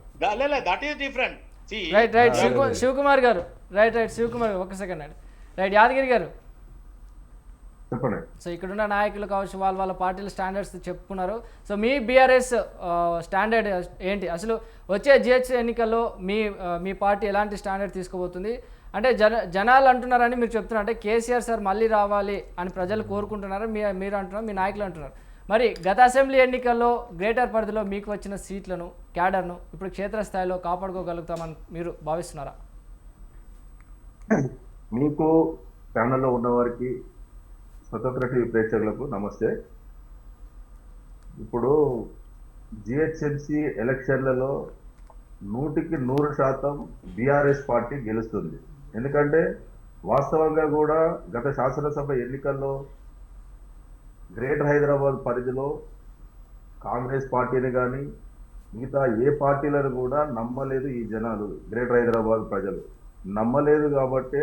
That is different. Right Shivakumar గారు రైట్ శివకుమార్ ఒక సెకండ్ రైట్ యాదగిరి గారు చెప్పండి. సో ఇక్కడున్న నాయకులు కావచ్చు వాళ్ళ పార్టీల స్టాండర్డ్స్ చెప్పుకున్నారు. సో మీ బీఆర్ఎస్ స్టాండర్డ్ ఏంటి? అసలు వచ్చే జిహెచ్ ఎన్నికల్లో మీ పార్టీ ఎలాంటి స్టాండర్డ్ తీసుకోబోతుంది? అంటే జనాలు అంటున్నారని మీరు చెప్తున్నారు, అంటే కేసీఆర్ సార్ మళ్ళీ రావాలి అని ప్రజలు కోరుకుంటున్నారు, మీరు అంటున్నారు, మీ నాయకులు అంటున్నారు. మరి గత అసెంబ్లీ ఎన్నికల్లో గ్రేటర్ పరిధిలో మీకు వచ్చిన సీట్లను క్యాడర్ను ఇప్పుడు క్షేత్రస్థాయిలో కాపాడుకోగలుగుతామని మీరు భావిస్తున్నారా? మీకు ఛానల్లో ఉన్న వారికి స్వతంత్ర టీవీ ప్రేక్షకులకు నమస్తే. ఇప్పుడు జిహెచ్ఎంసి ఎలక్షన్లలో 100% బీఆర్ఎస్ పార్టీ గెలుస్తుంది. ఎందుకంటే వాస్తవంగా కూడా గత శాసనసభ ఎన్నికల్లో గ్రేటర్ హైదరాబాద్ పరిధిలో కాంగ్రెస్ పార్టీని కానీ మిగతా ఏ పార్టీలను కూడా నమ్మలేదు ఈ జనాలు. గ్రేటర్ హైదరాబాద్ ప్రజలు నమ్మలేదు కాబట్టి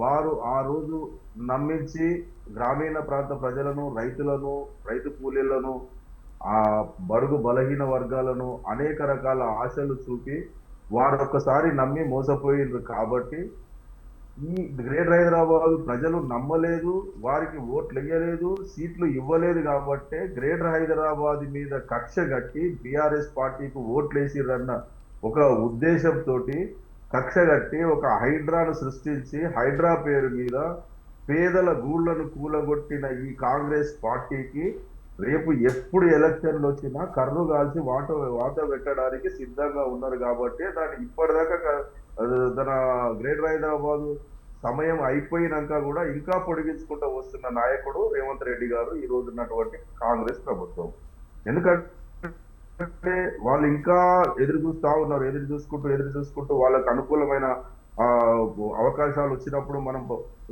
వారు ఆ రోజు నమ్మించి గ్రామీణ ప్రాంత ప్రజలను, రైతులను, రైతు కూలీలను, ఆ బడుగు బలహీన వర్గాలను అనేక రకాల ఆశలు చూపి వారు ఒక్కసారి నమ్మి మోసపోయిండ్రు. కాబట్టి ఈ గ్రేటర్ హైదరాబాద్ ప్రజలు నమ్మలేదు, వారికి ఓట్లు వేయలేదు, సీట్లు ఇవ్వలేదు. కాబట్టి గ్రేటర్ హైదరాబాద్ మీద కక్ష కట్టి బీఆర్ఎస్ పార్టీకి ఓట్లు వేసిరన్న ఒక ఉద్దేశంతో కక్ష కట్టి ఒక హైడ్రాను సృష్టించి హైడ్రా పేరు మీద పేదల గూళ్లను కూలగొట్టిన ఈ కాంగ్రెస్ పార్టీకి రేపు ఎప్పుడు ఎలక్షన్లు వచ్చినా కర్రు కాల్చి వాత పెట్టడానికి సిద్ధంగా ఉన్నారు. కాబట్టి దాన్ని ఇప్పటిదాకా తన గ్రేటర్ హైదరాబాద్ సమయం అయిపోయినాక కూడా ఇంకా పొడిగించుకుంటూ వస్తున్న నాయకుడు రేవంత్ రెడ్డి గారు ఈ రోజు ఉన్నటువంటి కాంగ్రెస్ ప్రభుత్వం. ఎందుకంటే వాళ్ళు ఇంకా ఎదురు చూసుకుంటూ వాళ్ళకు అనుకూలమైన అవకాశాలు వచ్చినప్పుడు మనం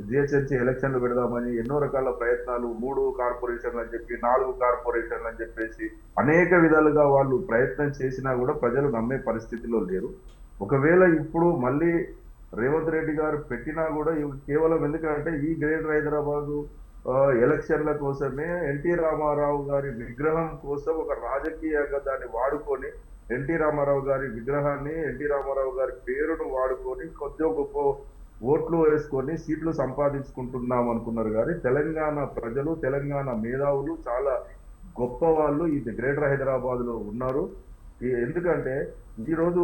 జిహెచ్ఎంసీ ఎలక్షన్లు పెడదామని ఎన్నో రకాల ప్రయత్నాలు, 3 కార్పొరేషన్లు అని చెప్పి 4 కార్పొరేషన్లు అని చెప్పేసి అనేక విధాలుగా వాళ్ళు ప్రయత్నం చేసినా కూడా ప్రజలు నమ్మే పరిస్థితిలో లేరు. ఒకవేళ ఇప్పుడు మళ్ళీ రేవంత్ రెడ్డి గారు పెట్టినా కూడా కేవలం ఎందుకంటే ఈ గ్రేటర్ హైదరాబాద్ ఎలక్షన్ల కోసమే ఎన్టీ రామారావు గారి విగ్రహం కోసం ఒక రాజకీయంగా దాన్ని వాడుకొని ఎన్టీ రామారావు గారి విగ్రహాన్ని, ఎన్టీ రామారావు గారి పేరును వాడుకొని కొద్ది గొప్ప ఓట్లు వేసుకొని సీట్లు సంపాదించుకుంటున్నాం అనుకున్నారు. కానీ తెలంగాణ ప్రజలు, తెలంగాణ మేధావులు చాలా గొప్ప వాళ్ళు ఈ గ్రేటర్ హైదరాబాద్ లో ఉన్నారు. ఎందుకంటే ఈరోజు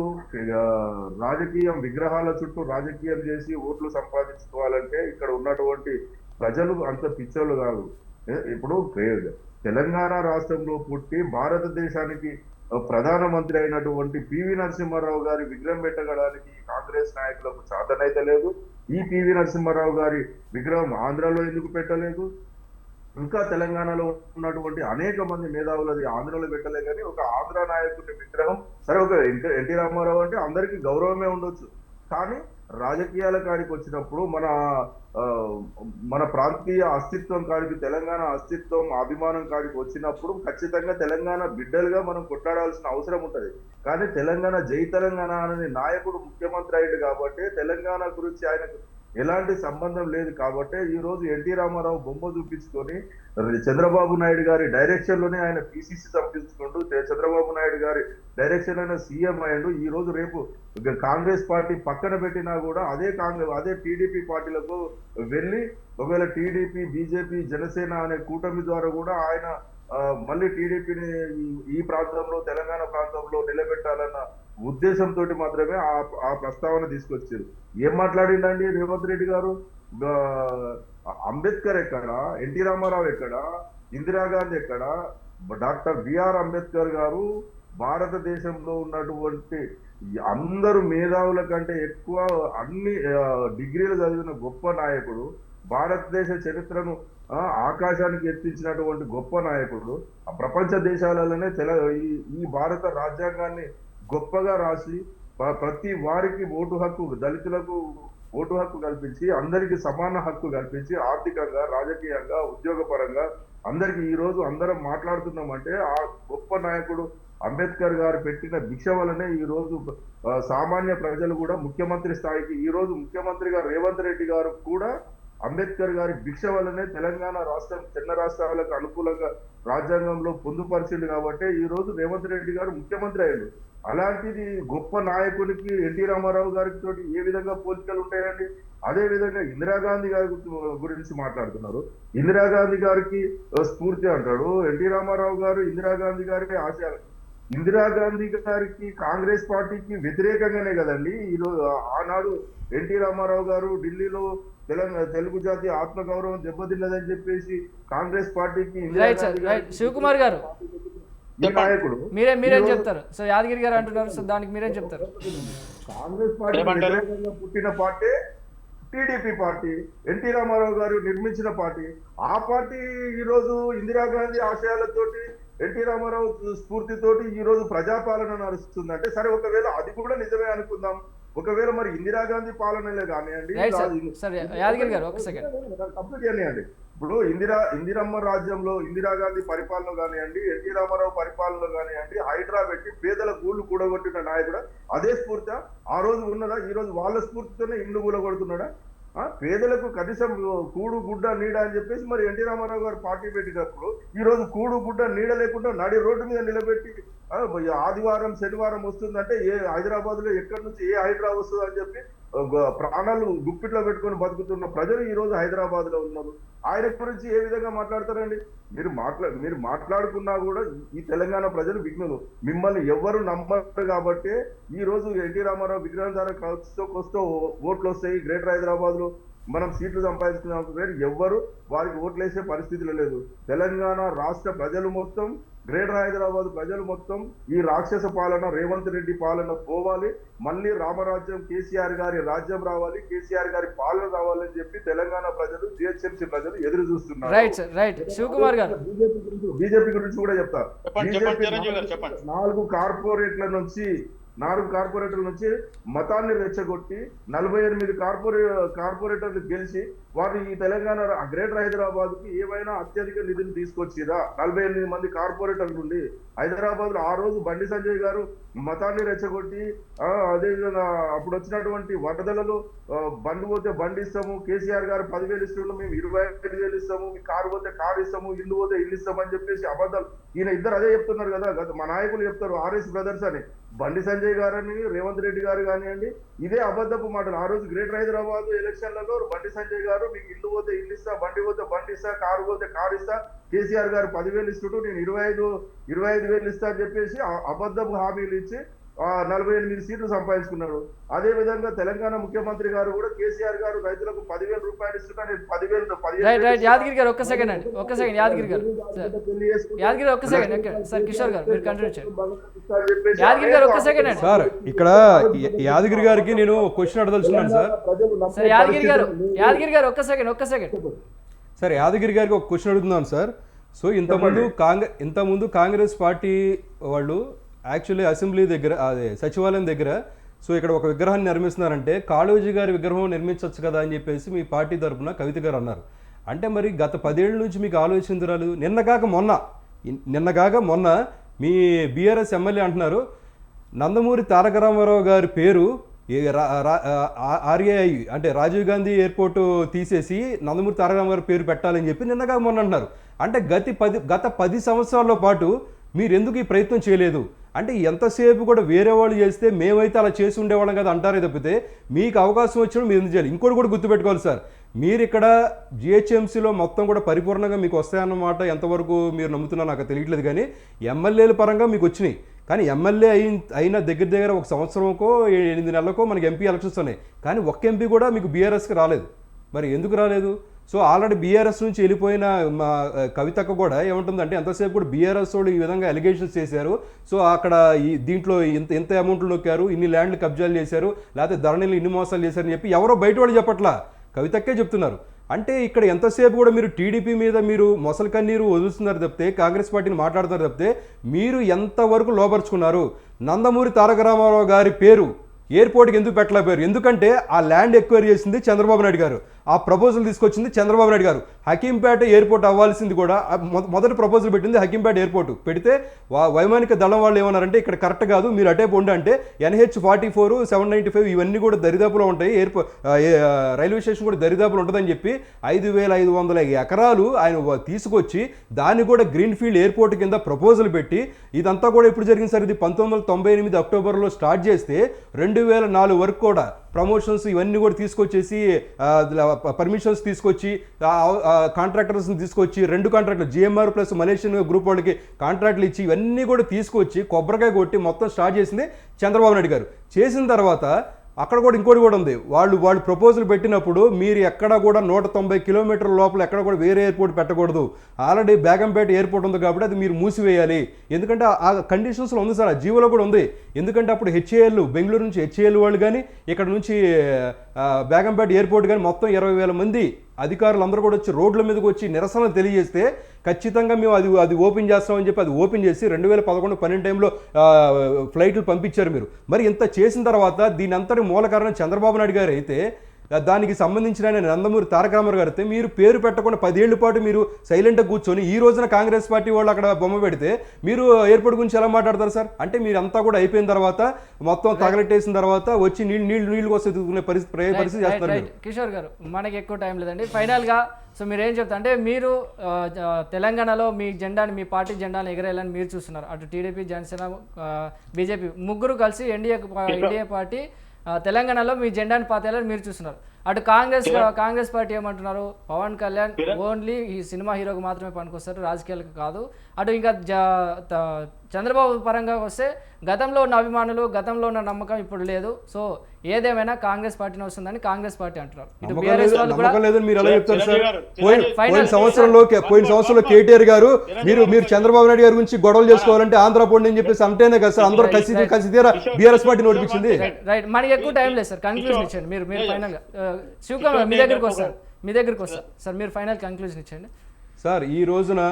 రాజకీయం విగ్రహాల చుట్టూ రాజకీయం చేసి ఓట్లు సంపాదించుకోవాలంటే ఇక్కడ ఉన్నటువంటి ప్రజలు అంత పిచ్చోళ్ళు కాదు. ఇప్పుడు తెలంగాణ రాష్ట్రంలో పుట్టి భారతదేశానికి ప్రధానమంత్రి అయినటువంటి పివి నరసింహారావు గారి విగ్రహం పెట్టగడానికి కాంగ్రెస్ నాయకులకు సాధనైతే లేదు. ఈ పివి నరసింహారావు గారి విగ్రహం ఆంధ్రాలో ఎందుకు పెట్టలేదు? ఇంకా తెలంగాణలో ఉన్నటువంటి అనేక మంది మేధావులది ఆంధ్రలో పెట్టలే. కానీ ఒక ఆంధ్ర నాయకుడి విగ్రహం, సరే ఒక ఎన్టీ రామారావు అంటే అందరికీ గౌరవమే ఉండొచ్చు, కానీ రాజకీయాల కాడికి వచ్చినప్పుడు మన ప్రాంతీయ అస్తిత్వం కాడికి, తెలంగాణ అస్తిత్వం అభిమానం కాడికి వచ్చినప్పుడు ఖచ్చితంగా తెలంగాణ బిడ్డలుగా మనం కొట్లాడాల్సిన అవసరం ఉంటది. కానీ తెలంగాణ జై తెలంగాణ అనే నాయకుడు ముఖ్యమంత్రి అయ్యాడు కాబట్టి తెలంగాణ గురించి ఆయనకు ఎలాంటి సంబంధం లేదు. కాబట్టి ఈ రోజు ఎన్టీ రామారావు బొమ్మ చూపించుకొని చంద్రబాబు నాయుడు గారి డైరెక్షన్ లోనే ఆయన పిసిసి పంపించుకుంటూ చంద్రబాబు నాయుడు గారి డైరెక్షన్ అయిన సీఎం అయ్యాడు. ఈ రోజు రేపు కాంగ్రెస్ పార్టీ పక్కన పెట్టినా కూడా అదే టీడీపీ పార్టీలకు వెళ్ళి ఒకవేళ టీడీపీ, బీజేపీ, జనసేన అనే కూటమి ద్వారా కూడా ఆయన మళ్ళీ టీడీపీని ఈ ప్రాంతంలో, తెలంగాణ ప్రాంతంలో నిలబెట్టాలన్న ఉద్దేశంతో మాత్రమే ఆ ప్రస్తావన తీసుకొచ్చారు. ఏం మాట్లాడిండండి రేవంత్ రెడ్డి గారు? అంబేద్కర్ ఎక్కడ, ఎన్టీ రామారావు ఎక్కడ, ఇందిరాగాంధీ ఎక్కడ? డాక్టర్ బిఆర్ అంబేద్కర్ గారు భారతదేశంలో ఉన్నటువంటి అందరూ మేధావుల కంటే ఎక్కువ అన్ని డిగ్రీలు చదివిన గొప్ప నాయకుడు, భారతదేశ చరిత్రను ఆకాశానికి ఎత్తించినటువంటి గొప్ప నాయకుడు, ఆ ప్రపంచ దేశాలలోనే ఈ భారత రాజ్యాంగాన్ని గొప్పగా రాసి ప్రతి వారికి ఓటు హక్కు, దళితులకు ఓటు హక్కు కల్పించి అందరికి సమాన హక్కు కల్పించి ఆర్థికంగా, రాజకీయంగా, ఉద్యోగపరంగా అందరికి ఈ రోజు అందరం మాట్లాడుతున్నామంటే ఆ గొప్ప నాయకుడు అంబేద్కర్ గారు పెట్టిన భిక్ష వలనే ఈ రోజు సామాన్య ప్రజలు కూడా ముఖ్యమంత్రి స్థాయికి, ఈ రోజు ముఖ్యమంత్రిగా రేవంత్ రెడ్డి గారు కూడా అంబేద్కర్ గారి భిక్ష వల్లనే తెలంగాణ రాష్ట్రం చిన్న రాష్ట్రాలకు అనుకూలంగా రాజ్యాంగంలో పొందుపరిచింది. కాబట్టి ఈ రోజు రేవంత్ రెడ్డి గారు ముఖ్యమంత్రి అయ్యాడు. అలాంటిది గొప్ప నాయకునికి ఎన్టీ రామారావు గారికి తోటి ఏ విధంగా పోలికలు ఉంటాయండి? అదే విధంగా ఇందిరాగాంధీ గారి గురించి మాట్లాడుతున్నారు. ఇందిరాగాంధీ గారికి స్ఫూర్తి అంటాడు. ఎన్టీ రామారావు గారు ఇందిరాగాంధీ గారికి ఆశయాలు. ఇందిరాగాంధీ గారికి కాంగ్రెస్ పార్టీకి వ్యతిరేకంగానే కదండి ఈరోజు ఆనాడు ఎన్టీ రామారావు గారు ఢిల్లీలో తెలుగు జాతి ఆత్మగౌరవం దెబ్బతిన్నదని చెప్పేసి కాంగ్రెస్ పార్టీకి రైట్ సార్, రైట్. శివకుమార్ గారు ఈ నాయకుడు మీరేం చెప్తారు? సో యాదగిరి గారు అంటున్నారు, సో దానికి మీరేం చెప్తారు? కాంగ్రెస్ పార్టీ వ్యతిరేకంగా పుట్టిన party TDP party, NT Rama Rao garu నిర్మించిన పార్టీ. ఆ పార్టీ ఈ రోజు ఇందిరాగాంధీ ఆశయాలతోటి ఎన్టీ రామారావు స్ఫూర్తితోటి ఈ రోజు ప్రజాపాలన నడుస్తుంది. అంటే సరే, ఒకవేళ అది కూడా నిజమే అనుకుందాం. ఒకవేళ మరి ఇందిరాగాంధీ పాలనలే కానివ్వండి, యాదగిరి గారు ఒక సెకండ్ కంప్లీట్ చేయనివ్వండి. ఇప్పుడు ఇందిరమ్మ రాజ్యంలో ఇందిరాగాంధీ పరిపాలన కానివ్వండి, ఎన్టీ రామారావు పరిపాలన కానివ్వండి, హైడ్రా పెట్టి పేదల గూళ్ళు కూడగొట్టిన నాయకుడు అదే స్ఫూర్తి ఆ రోజు ఉన్నదా? ఈ రోజు వాళ్ళ స్ఫూర్తితోనే ఇల్లు కూడగొడుతున్నాడా? పేదలకు కనీసం కూడు గుడ్డ నీడ అని చెప్పేసి మరి ఎన్టీ రామారావు గారు పార్టీ పెట్టినప్పుడు ఈ రోజు కూడు గుడ్డ నీడ లేకుండా నడి రోడ్డు మీద నిలబెట్టి ఆదివారం శనివారం వస్తుందంటే హైదరాబాద్ లో ఎక్కడి నుంచి హైడ్రా వస్తుంది అని చెప్పి ప్రాణాలు గుప్పిట్లో పెట్టుకొని బతుకుతున్న ప్రజలు ఈ రోజు హైదరాబాద్ లో ఉన్నారు. ఆయన గురించి ఏ విధంగా మాట్లాడతారండి? మీరు మాట్లాడుకున్నా కూడా ఈ తెలంగాణ ప్రజలు విఘ్నులు, మిమ్మల్ని ఎవరు నమ్మరు. కాబట్టి ఈ రోజు ఎన్టీ రామారావు విగ్రహం ద్వారా కొస్తూ ఓట్లు వస్తాయి. గ్రేటర్ హైదరాబాద్ లో మనం సీట్లు సంపాదించుకున్నాం, ఎవ్వరు వారికి ఓట్లు వేసే పరిస్థితులు లేదు. తెలంగాణ రాష్ట్ర ప్రజలు మొత్తం, గ్రేటర్ హైదరాబాద్ ప్రజలు మొత్తం ఈ రాక్షస పాలన, రేవంత్ రెడ్డి పాలన పోవాలి, మళ్ళీ రామరాజ్యం కేసీఆర్ గారి రాజ్యం రావాలి, కేసీఆర్ గారి పాలన రావాలని చెప్పి తెలంగాణ ప్రజలు, జిహెచ్ఎంసీ ప్రజలు ఎదురు చూస్తున్నారు. రైట్. శివకుమార్ గారు బీజేపీ గురించి కూడా చెప్తారు. చెప్పండి. 4 కార్పొరేటర్ల నుంచి మతాన్ని రెచ్చగొట్టి 48 కార్పొరేటర్లు గెలిచి వారు ఈ తెలంగాణ గ్రేటర్ హైదరాబాద్ కి ఏమైనా అత్యధిక నిధులు తీసుకొచ్చిరా? 48 మంది కార్పొరేటర్ల నుండి హైదరాబాద్ లో ఆ రోజు బండి సంజయ్ గారు మతాన్ని రెచ్చగొట్టి అదేవిధంగా అప్పుడు వచ్చినటువంటి వరదలలో బండి పోతే బండి ఇస్తాము, కేసీఆర్ గారు 10,000 ఇస్తున్నాము, మేము 25,000 ఇస్తాము, మీ కారు పోతే కారు ఇస్తాము, ఇల్లు పోతే ఇల్లు ఇస్తాము అని చెప్పేసి అబద్ధాలు. ఈయన ఇద్దరు అదే చెప్తున్నారు కదా, మా నాయకులు చెప్తారు, ఆర్ఎస్ బ్రదర్స్ అని. బండి సంజయ్ గారని రేవంత్ రెడ్డి గారు కానివ్వండి, ఇదే అబద్ధపు మాటలు. ఆ రోజు గ్రేటర్ హైదరాబాద్ ఎలక్షన్లలో బండి సంజయ్ గారు మీకు ఇల్లు పోతే ఇల్లు ఇస్తా, బండి పోతే బండి ఇస్తా, కారు పోతే కారు ఇస్తా, కేసీఆర్ గారు 10,000 ఇస్తుంటూ నేను 25,000 ఇస్తా అని చెప్పేసి అబద్ధపు హామీలు ఇచ్చి 48 సీట్లు సంపాదించుకున్నాడు. అదే విధంగా తెలంగాణ ముఖ్యమంత్రి గారు కూడా కేసీఆర్ గారు రైతులకు 10,000 రూపాయలు ఇస్తున్నా, నేను 10,000 యాదగిరి గారు ఒక్క సెకండ్ అండి, ఒక్క సెకండ్ యాదగిరి గారు ఒక్క సెకండ్ సార్, కిషోర్ గారు మీరు కంటిన్యూ చేయండి. యాదగిరి గారు ఒక్క సెకండ్ అండి సార్. ఇక్కడ యాదగిరి గారికి నేను క్వశ్చన్ అడదలుచున్నాను సార్. యాదగిరి గారు ఒక్క సెకండ్ సార్, యాదగిరి గారికి ఒక క్వశ్చన్ అడుగుతున్నాను సార్. సో ఇంతకుముందు కాంగ్రెస్ పార్టీ వాళ్ళు యాక్చువల్లీ అసెంబ్లీ దగ్గర, అదే సచివాలయం దగ్గర, సో ఇక్కడ ఒక విగ్రహాన్ని నిర్మిస్తున్నారంటే కాళోజీ గారి విగ్రహం నిర్మించవచ్చు కదా అని చెప్పేసి మీ పార్టీ తరఫున కవిత గారు అన్నారు. అంటే మరి గత 10 ఏళ్ళ నుంచి మీకు ఆలోచన రాలేదు? నిన్నగాక మొన్న మీ బీఆర్ఎస్ ఎమ్మెల్యే అంటున్నారు నందమూరి తారక రామారావు గారి పేరు ఆర్ఏఐ అంటే రాజీవ్ గాంధీ ఎయిర్పోర్టు తీసేసి నందమూరి తారక రామారావు గారి పేరు పెట్టాలని చెప్పి నిన్నగాక మొన్న అంటున్నారు. అంటే గత 10 సంవత్సరాల పాటు మీరు ఎందుకు ఈ ప్రయత్నం చేయలేదు? అంటే ఎంతసేపు కూడా వేరే వాళ్ళు చేస్తే మేమైతే అలా చేసి ఉండేవాళ్ళం కదా అంటారే తప్పితే మీకు అవకాశం వచ్చినప్పుడు మీరు ఎందుకు చేయాలి? ఇంకోటి కూడా గుర్తుపెట్టుకోవాలి సార్, మీరు ఇక్కడ జిహెచ్ఎంసీలో మొత్తం కూడా పరిపూర్ణంగా మీకు వస్తాయన్నమాట ఎంతవరకు మీరు నమ్ముతున్నా నాకు తెలియట్లేదు. కానీ ఎమ్మెల్యేల పరంగా మీకు వచ్చినాయి. కానీ ఎమ్మెల్యే అయిన దగ్గర 1 సంవత్సరంకో 8 నెలలకో మనకి ఎంపీ ఎలక్షన్స్ ఉన్నాయి. కానీ ఒక్క ఎంపీ కూడా మీకు బీఆర్ఎస్కి రాలేదు. మరి ఎందుకు రాలేదు? సో ఆల్రెడీ బీఆర్ఎస్ నుంచి వెళ్ళిపోయిన మా కవితక్క కూడా ఏముంటుందంటే ఎంతసేపు కూడా బీఆర్ఎస్ వాళ్ళు ఈ విధంగా అలిగేషన్స్ చేశారు, సో అక్కడ దీంట్లో ఇంత అమౌంట్లు నొక్కారు, ఇన్ని ల్యాండ్లు కబ్జాలు చేశారు, లేకపోతే ధరణిలు ఇన్ని మోసాలు చేశారని చెప్పి ఎవరో బయట వాళ్ళు చెప్పట్లా, కవితక్కే చెప్తున్నారు. అంటే ఇక్కడ ఎంతసేపు కూడా మీరు టీడీపీ మీద మీరు మొసలు కన్నీరు వదులుతున్నారు తప్పితే, కాంగ్రెస్ పార్టీని మాట్లాడుతున్నారు తప్పితే మీరు ఎంతవరకు లోపరుచుకున్నారు? నందమూరి తారక రామారావు గారి పేరు ఎయిర్పోర్ట్కి ఎందుకు పెట్టలేకపోయారు? ఎందుకంటే ఆ ల్యాండ్ ఎక్వైర్ చేసింది చంద్రబాబు నాయుడు గారు, ఆ ప్రపోజల్ తీసుకొచ్చింది చంద్రబాబు నాయుడు గారు. హకీంపేట ఎయిర్పోర్ట్ అవ్వాల్సింది కూడా మొదటి ప్రపోజల్ పెట్టింది హకీంపేట ఎయిర్పోర్ట్ పెడితే వైమానిక దళం వాళ్ళు ఏమన్నారంటే ఇక్కడ కరెక్ట్ కాదు, మీరు అటే పొండి అంటే NH-44, 795 ఇవన్నీ కూడా దరిదాపులో ఉంటాయి, రైల్వే స్టేషన్ కూడా దరిదాపులో ఉంటుందని చెప్పి 5,500 ఎకరాలు ఆయన తీసుకొచ్చి దాన్ని కూడా గ్రీన్ఫీల్డ్ ఎయిర్పోర్ట్ కింద ప్రపోజల్ పెట్టి, ఇదంతా కూడా ఎప్పుడు జరిగింది సార్? ఇది 1998 అక్టోబర్లో స్టార్ట్ చేస్తే 2004 వరకు కూడా ప్రమోషన్స్ ఇవన్నీ కూడా తీసుకొచ్చేసి పర్మిషన్స్ తీసుకొచ్చి కాంట్రాక్టర్స్ని తీసుకొచ్చి 2 కాంట్రాక్టులు జిఎంఆర్ ప్లస్ మలేషియన్ గ్రూప్ వాళ్ళకి కాంట్రాక్టులు ఇచ్చి ఇవన్నీ కూడా తీసుకొచ్చి కొబ్బరికాయ కొట్టి మొత్తం స్టార్ట్ చేసింది చంద్రబాబు నాయుడు గారు. చేసిన తర్వాత అక్కడ కూడా ఇంకోటి కూడా ఉంది. వాళ్ళు ప్రపోజల్ పెట్టినప్పుడు మీరు ఎక్కడ కూడా 190 కిలోమీటర్ల లోపల ఎక్కడ కూడా వేరే ఎయిర్పోర్ట్ పెట్టకూడదు, ఆల్రెడీ బేగంపేట ఎయిర్పోర్ట్ ఉంది కాబట్టి అది మీరు మూసివేయాలి. ఎందుకంటే ఆ కండిషన్స్లో ఉంది సార్, ఆ జీవోలో కూడా ఉంది. ఎందుకంటే అప్పుడు హెచ్ఏఎల్ బెంగళూరు నుంచి హెచ్ఏఎల్ వాళ్ళు కానీ ఇక్కడ నుంచి బేగంపేట ఎయిర్పోర్ట్ కానీ మొత్తం 20,000 మంది అధికారులు అందరూ కూడా వచ్చి రోడ్ల మీదకి వచ్చి నిరసన తెలియజేస్తే ఖచ్చితంగా మేము అది ఓపెన్ చేస్తామని చెప్పి అది ఓపెన్ చేసి 2011-12 టైంలో ఫ్లైట్లు పంపించారు మీరు. మరి ఇంత చేసిన తర్వాత దీని అంతటి మూల కారణం చంద్రబాబు నాయుడు గారు అయితే దానికి సంబంధించిన నందమూరి తారక రామారావు గారు అయితే మీరు పేరు పెట్టకుండా 10 ఏళ్ల పాటు మీరు సైలెంట్గా కూర్చొని ఈ రోజున కాంగ్రెస్ పార్టీ వాళ్ళు అక్కడ బొమ్మ పెడితే మీరు ఎయిర్పోర్ట్ గురించి ఎలా మాట్లాడతారు సార్? అంటే మీరు అంతా కూడా అయిపోయిన తర్వాత మొత్తం తగలెట్టేసిన తర్వాత వచ్చి నీళ్ళు కోసం ఎదుర్కొనే పరిస్థితి చేస్తారు మీరు. కిషోర్ గారు, మనకి ఎక్కువ టైం లేదండి. ఫైనల్గా సో మీరు ఏం చెప్తారు అంటే మీరు తెలంగాణలో మీ జెండాని, మీ పార్టీ జెండాను ఎగరేయాలని మీరు చూస్తున్నారు. అటు టీడీపీ, జనసేన, బీజేపీ ముగ్గురు కలిసి ఎన్డీఏ పార్టీ తెలంగాణలో మీ జెండాని పాతేయాలని మీరు చూస్తున్నారు. అటు కాంగ్రెస్ పార్టీ ఏమంటున్నారు, పవన్ కళ్యాణ్ ఓన్లీ ఈ సినిమా హీరోకి మాత్రమే పనికొస్తారు, రాజకీయాలకు కాదు. అటు ఇంకా చంద్రబాబు పరంగా వస్తే గతంలో ఉన్న అభిమానులు, గతంలో ఉన్న నమ్మకం ఇప్పుడు లేదు. సో ఏదేమైనా కాంగ్రెస్ పార్టీని వస్తుందని కాంగ్రెస్ పార్టీ అంటున్నారు. ఇటు బీఆర్ఎస్ వాళ్ళు కూడా పోయిన సంవత్సరంలో కేటీఆర్ గారు మీరు చంద్రబాబు నాయుడు గారి గురించి గొడవలు చేసుకోవాలంటే ఆంధ్ర పోండి అని చెప్పేసి అంటేనే కదా సార్ అందరూ కసి తీరా బీఆర్ఎస్ పార్టీ నోటిపించింది. రైట్, మనకి ఎక్కువ టైం లేదు సార్, కన్క్లూజన్ ఇచ్చండి మీరు ఫైనల్ గా. శివకుమార్ మీ దగ్గరికి వస్తారు సార్, మీరు ఫైనల్ కన్క్లూజన్ ఇచ్చండి సార్. ఈ రోజున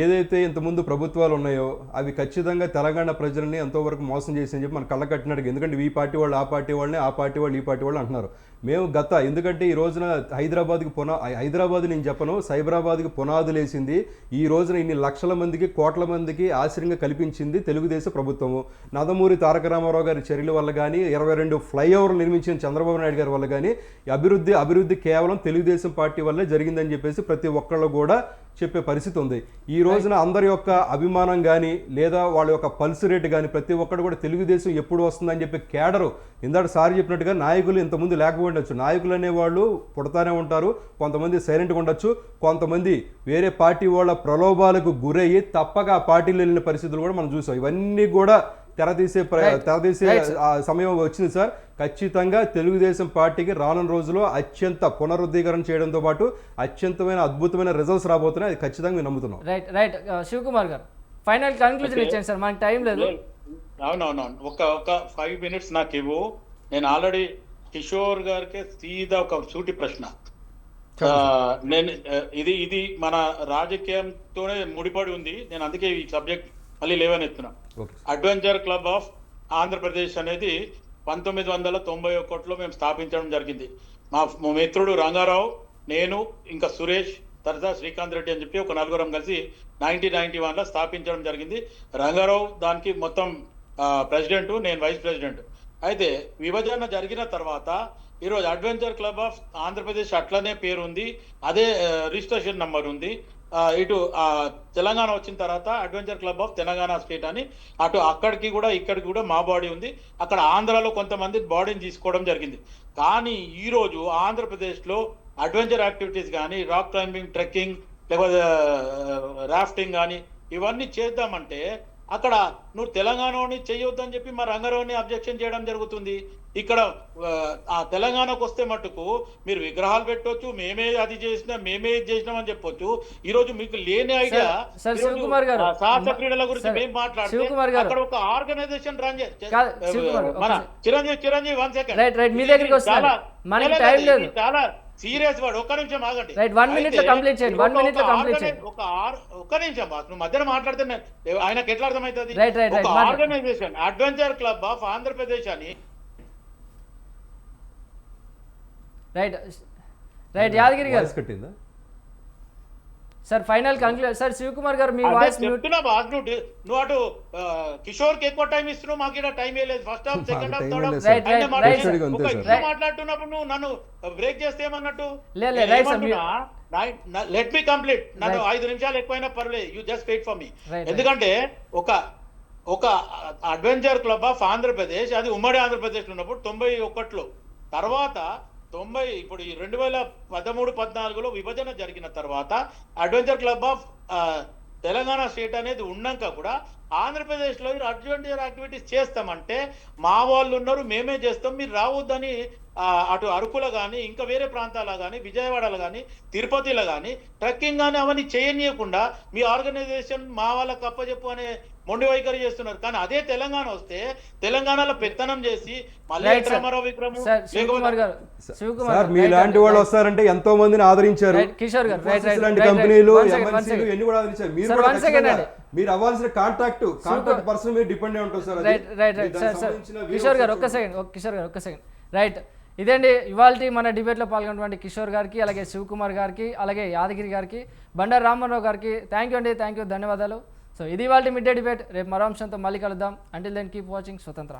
ఏదైతే ఇంతకుముందు ప్రభుత్వాలు ఉన్నాయో అవి ఖచ్చితంగా తెలంగాణ ప్రజల్ని ఎంతోవరకు మోసం చేసి అని చెప్పి మన కళ్ళ కట్టినట్టు. ఎందుకంటే ఈ పార్టీ వాళ్ళు ఆ పార్టీ వాళ్ళని, ఆ పార్టీ వాళ్ళు ఈ పార్టీ వాళ్ళు అంటున్నారు. మేము ఎందుకంటే ఈ రోజున హైదరాబాద్ నేను చెప్పను, సైబరాబాద్కి పునాదులు వేసింది, ఈ రోజున ఇన్ని లక్షల మందికి, కోట్ల మందికి ఆశ్రయంగా కల్పించింది తెలుగుదేశం ప్రభుత్వము. నందమూరి తారక రామారావు గారి చర్యల వల్ల కానీ, 22 ఫ్లైఓవర్లు నిర్మించిన చంద్రబాబు నాయుడు గారి వల్ల కానీ అభివృద్ధి కేవలం తెలుగుదేశం పార్టీ వల్లే జరిగిందని చెప్పేసి ప్రతి ఒక్కళ్ళు కూడా చెప్పే పరిస్థితి ఉంది. ఈ రోజున అందరి యొక్క అభిమానం కానీ లేదా వాళ్ళ యొక్క పల్స్ రేట్ కానీ ప్రతి ఒక్కరు కూడా తెలుగుదేశం ఎప్పుడు వస్తుందని చెప్పి కేడరు, ఇందాక సార్ చెప్పినట్టుగా నాయకులు ఇంతకుముందు లేకపోవచ్చు. నాయకులు అనేవాళ్ళు పుడతానే ఉంటారు, కొంతమంది సైలెంట్గా ఉండొచ్చు, కొంతమంది వేరే పార్టీ వాళ్ళ ప్రలోభాలకు గురయ్యి తప్పక ఆ పార్టీలో వెళ్ళిన పరిస్థితులు కూడా మనం చూసాం. ఇవన్నీ కూడా తెరదీసే సమయం వచ్చింది సార్. ఖచ్చితంగా తెలుగుదేశం పార్టీకి రానున్న రోజుల్లో అత్యంత పునరుద్ధీకరణ చేయడంతో పాటు అత్యంతమైన అద్భుతమైన రిజల్ట్స్ రాబోతున్నాయి, అది ఖచ్చితంగా మేము నమ్ముతున్నాం. రైట్ శివకుమార్ గారు ఫైనల్ కన్క్లూజన్ ఇచ్చాను సార్, మనకి టైం లేదు. అవునవును, ఒక 5 మినిట్స్ నాకు ఇవ్వు. నేను ఆల్రెడీ కిషోర్ గారికి సీదా ఒక సూటి ప్రశ్న. నేను ఇది మన రాజకీయంతోనే ముడిపడి ఉంది, నేను అందుకే ఈ సబ్జెక్ట్ మళ్ళీ లేవనెత్తున్నా. అడ్వెంచర్ క్లబ్ ఆఫ్ ఆంధ్రప్రదేశ్ అనేది 1991లో మేము స్థాపించడం జరిగింది. మా మిత్రుడు రంగారావు, నేను, ఇంకా సురేష్, తర్వాత శ్రీకాంత్ రెడ్డి అని చెప్పి ఒక 4 కలిసి 1991లో స్థాపించడం జరిగింది. రంగారావు దానికి మొత్తం ప్రెసిడెంట్, నేను వైస్ ప్రెసిడెంట్. అయితే విభజన జరిగిన తర్వాత ఈరోజు అడ్వెంచర్ క్లబ్ ఆఫ్ ఆంధ్రప్రదేశ్ అట్లనే పేరు ఉంది, అదే రిజిస్ట్రేషన్ నంబర్ ఉంది. ఇటు తెలంగాణ వచ్చిన తర్వాత adventure club of Telangana state అని అక్కడికి కూడా ఇక్కడికి కూడా మా బాడీ ఉంది. అక్కడ ఆంధ్రాలో కొంతమంది బాడీని తీసుకోవడం జరిగింది. కానీ ఈరోజు ఆంధ్రప్రదేశ్లో అడ్వెంచర్ యాక్టివిటీస్ కానీ, రాక్ క్లైంబింగ్, ట్రెక్కింగ్, లేకపోతే రాఫ్టింగ్ కానీ ఇవన్నీ చేద్దామంటే అక్కడ నువ్వు తెలంగాణని చేయొద్దని చెప్పి మా రంగారావుని అబ్జెక్షన్ చేయడం జరుగుతుంది. ఇక్కడ ఆ తెలంగాణకు వస్తే మటుకు మీరు విగ్రహాలు పెట్టవచ్చు, మేమే అది చేసినాం, మేమే ఇది చేసినాం అని చెప్పొచ్చు. ఈ రోజు మీకు లేని ఐడియా సాహస క్రీడల గురించి మేము మాట్లాడితే అక్కడ ఒక ఆర్గనైజేషన్ రన్ మన చిరంజీవి 1 సెకండ్ చాలా సీరియస్ వాడు. ఒక్క నిమిషం ఆగండి, ఒక్క నిమిషం నువ్వు మధ్యలో మాట్లాడితే ఆయనకు ఎట్లా అర్థమవుతుంది? ఒక organisation adventure club of Andhra Pradesh అని. Right Yadagiri garu sir final conclusion. Sir Shivakumar garu మీ వాయిస్ చెప్తున్నా బాస్, నువ్వు అటు కిషోర్ కి ఎక్కువ టైం ఇస్తున్నావు, మాకు ఇక్కడ టైం లేదు. First half, second half, third half మాట్లాడుతున్నప్పుడు నువ్వు నన్ను బ్రేక్ చేస్తే ఏమన్నట్టు? Let me complete. నన్ను 5 నిమిషాలు ఎక్కువైనా పర్లేదు, you just wait for me. ఎందుకంటే ఒక అడ్వెంచర్ క్లబ్ ఆఫ్ ఆంధ్రప్రదేశ్ అది ఉమ్మడి ఆంధ్రప్రదేశ్ ఉన్నప్పుడు 91లో తర్వాత ఇప్పుడు ఈ 2013-14లో విభజన జరిగిన తర్వాత adventure club of Telangana state అనేది ఉన్నాక కూడా ఆంధ్రప్రదేశ్లో అడ్వెంచర్ యాక్టివిటీస్ చేస్తామంటే మా వాళ్ళు ఉన్నారు, మేమే చేస్తాం, మీరు రావద్దని అటు అరకులో కానీ ఇంకా వేరే ప్రాంతాల్లో కానీ విజయవాడలో కానీ తిరుపతిలో కానీ ట్రెక్కింగ్ కానీ అవన్నీ చేయనీయకుండా మీ ఆర్గనైజేషన్ మా వాళ్ళకి అప్పచెప్పు అనే మొండి వైఖరి చేస్తున్నారు. కానీ అదే తెలంగాణ వస్తే తెలంగాణలో పెత్తనం చేసి మళ్ళీ రామారావు విక్రమ్ సార్ మీలాంటి వాళ్ళు వస్తారంటే ఎంతో మందిని ఆదరించారు. కిషోర్ గారు ఇలాంటి కంపెనీలు MNCలు ఎన్ని కూడా ఆదరించారు. మీరు కూడా ఖచ్చితంగా మీరు అవ్వాల్సిన కాంటాక్ట్ పర్సన్ మీరు డిపెండ్ అయి ఉంటారు సార్. కిషోర్ గారు ఒక్క సెకండ్ రైట్. ఇదేండి ఇవాళ మన డిబేట్లో పాల్గొన్నటువంటి కిషోర్ గారికి, అలాగే శివకుమార్ గారికి, అలాగే యాదగిరి గారికి, బండారు రామారావు గారికి థ్యాంక్ యూ, ధన్యవాదాలు. సో ఇది ఇవాళ మిడ్ డే డిబేట్. రేపు మరో అంశంతో మళ్ళీ కలుద్దాం. అంటిల్ దెన్ కీప్ వాచింగ్ స్వతంత్ర.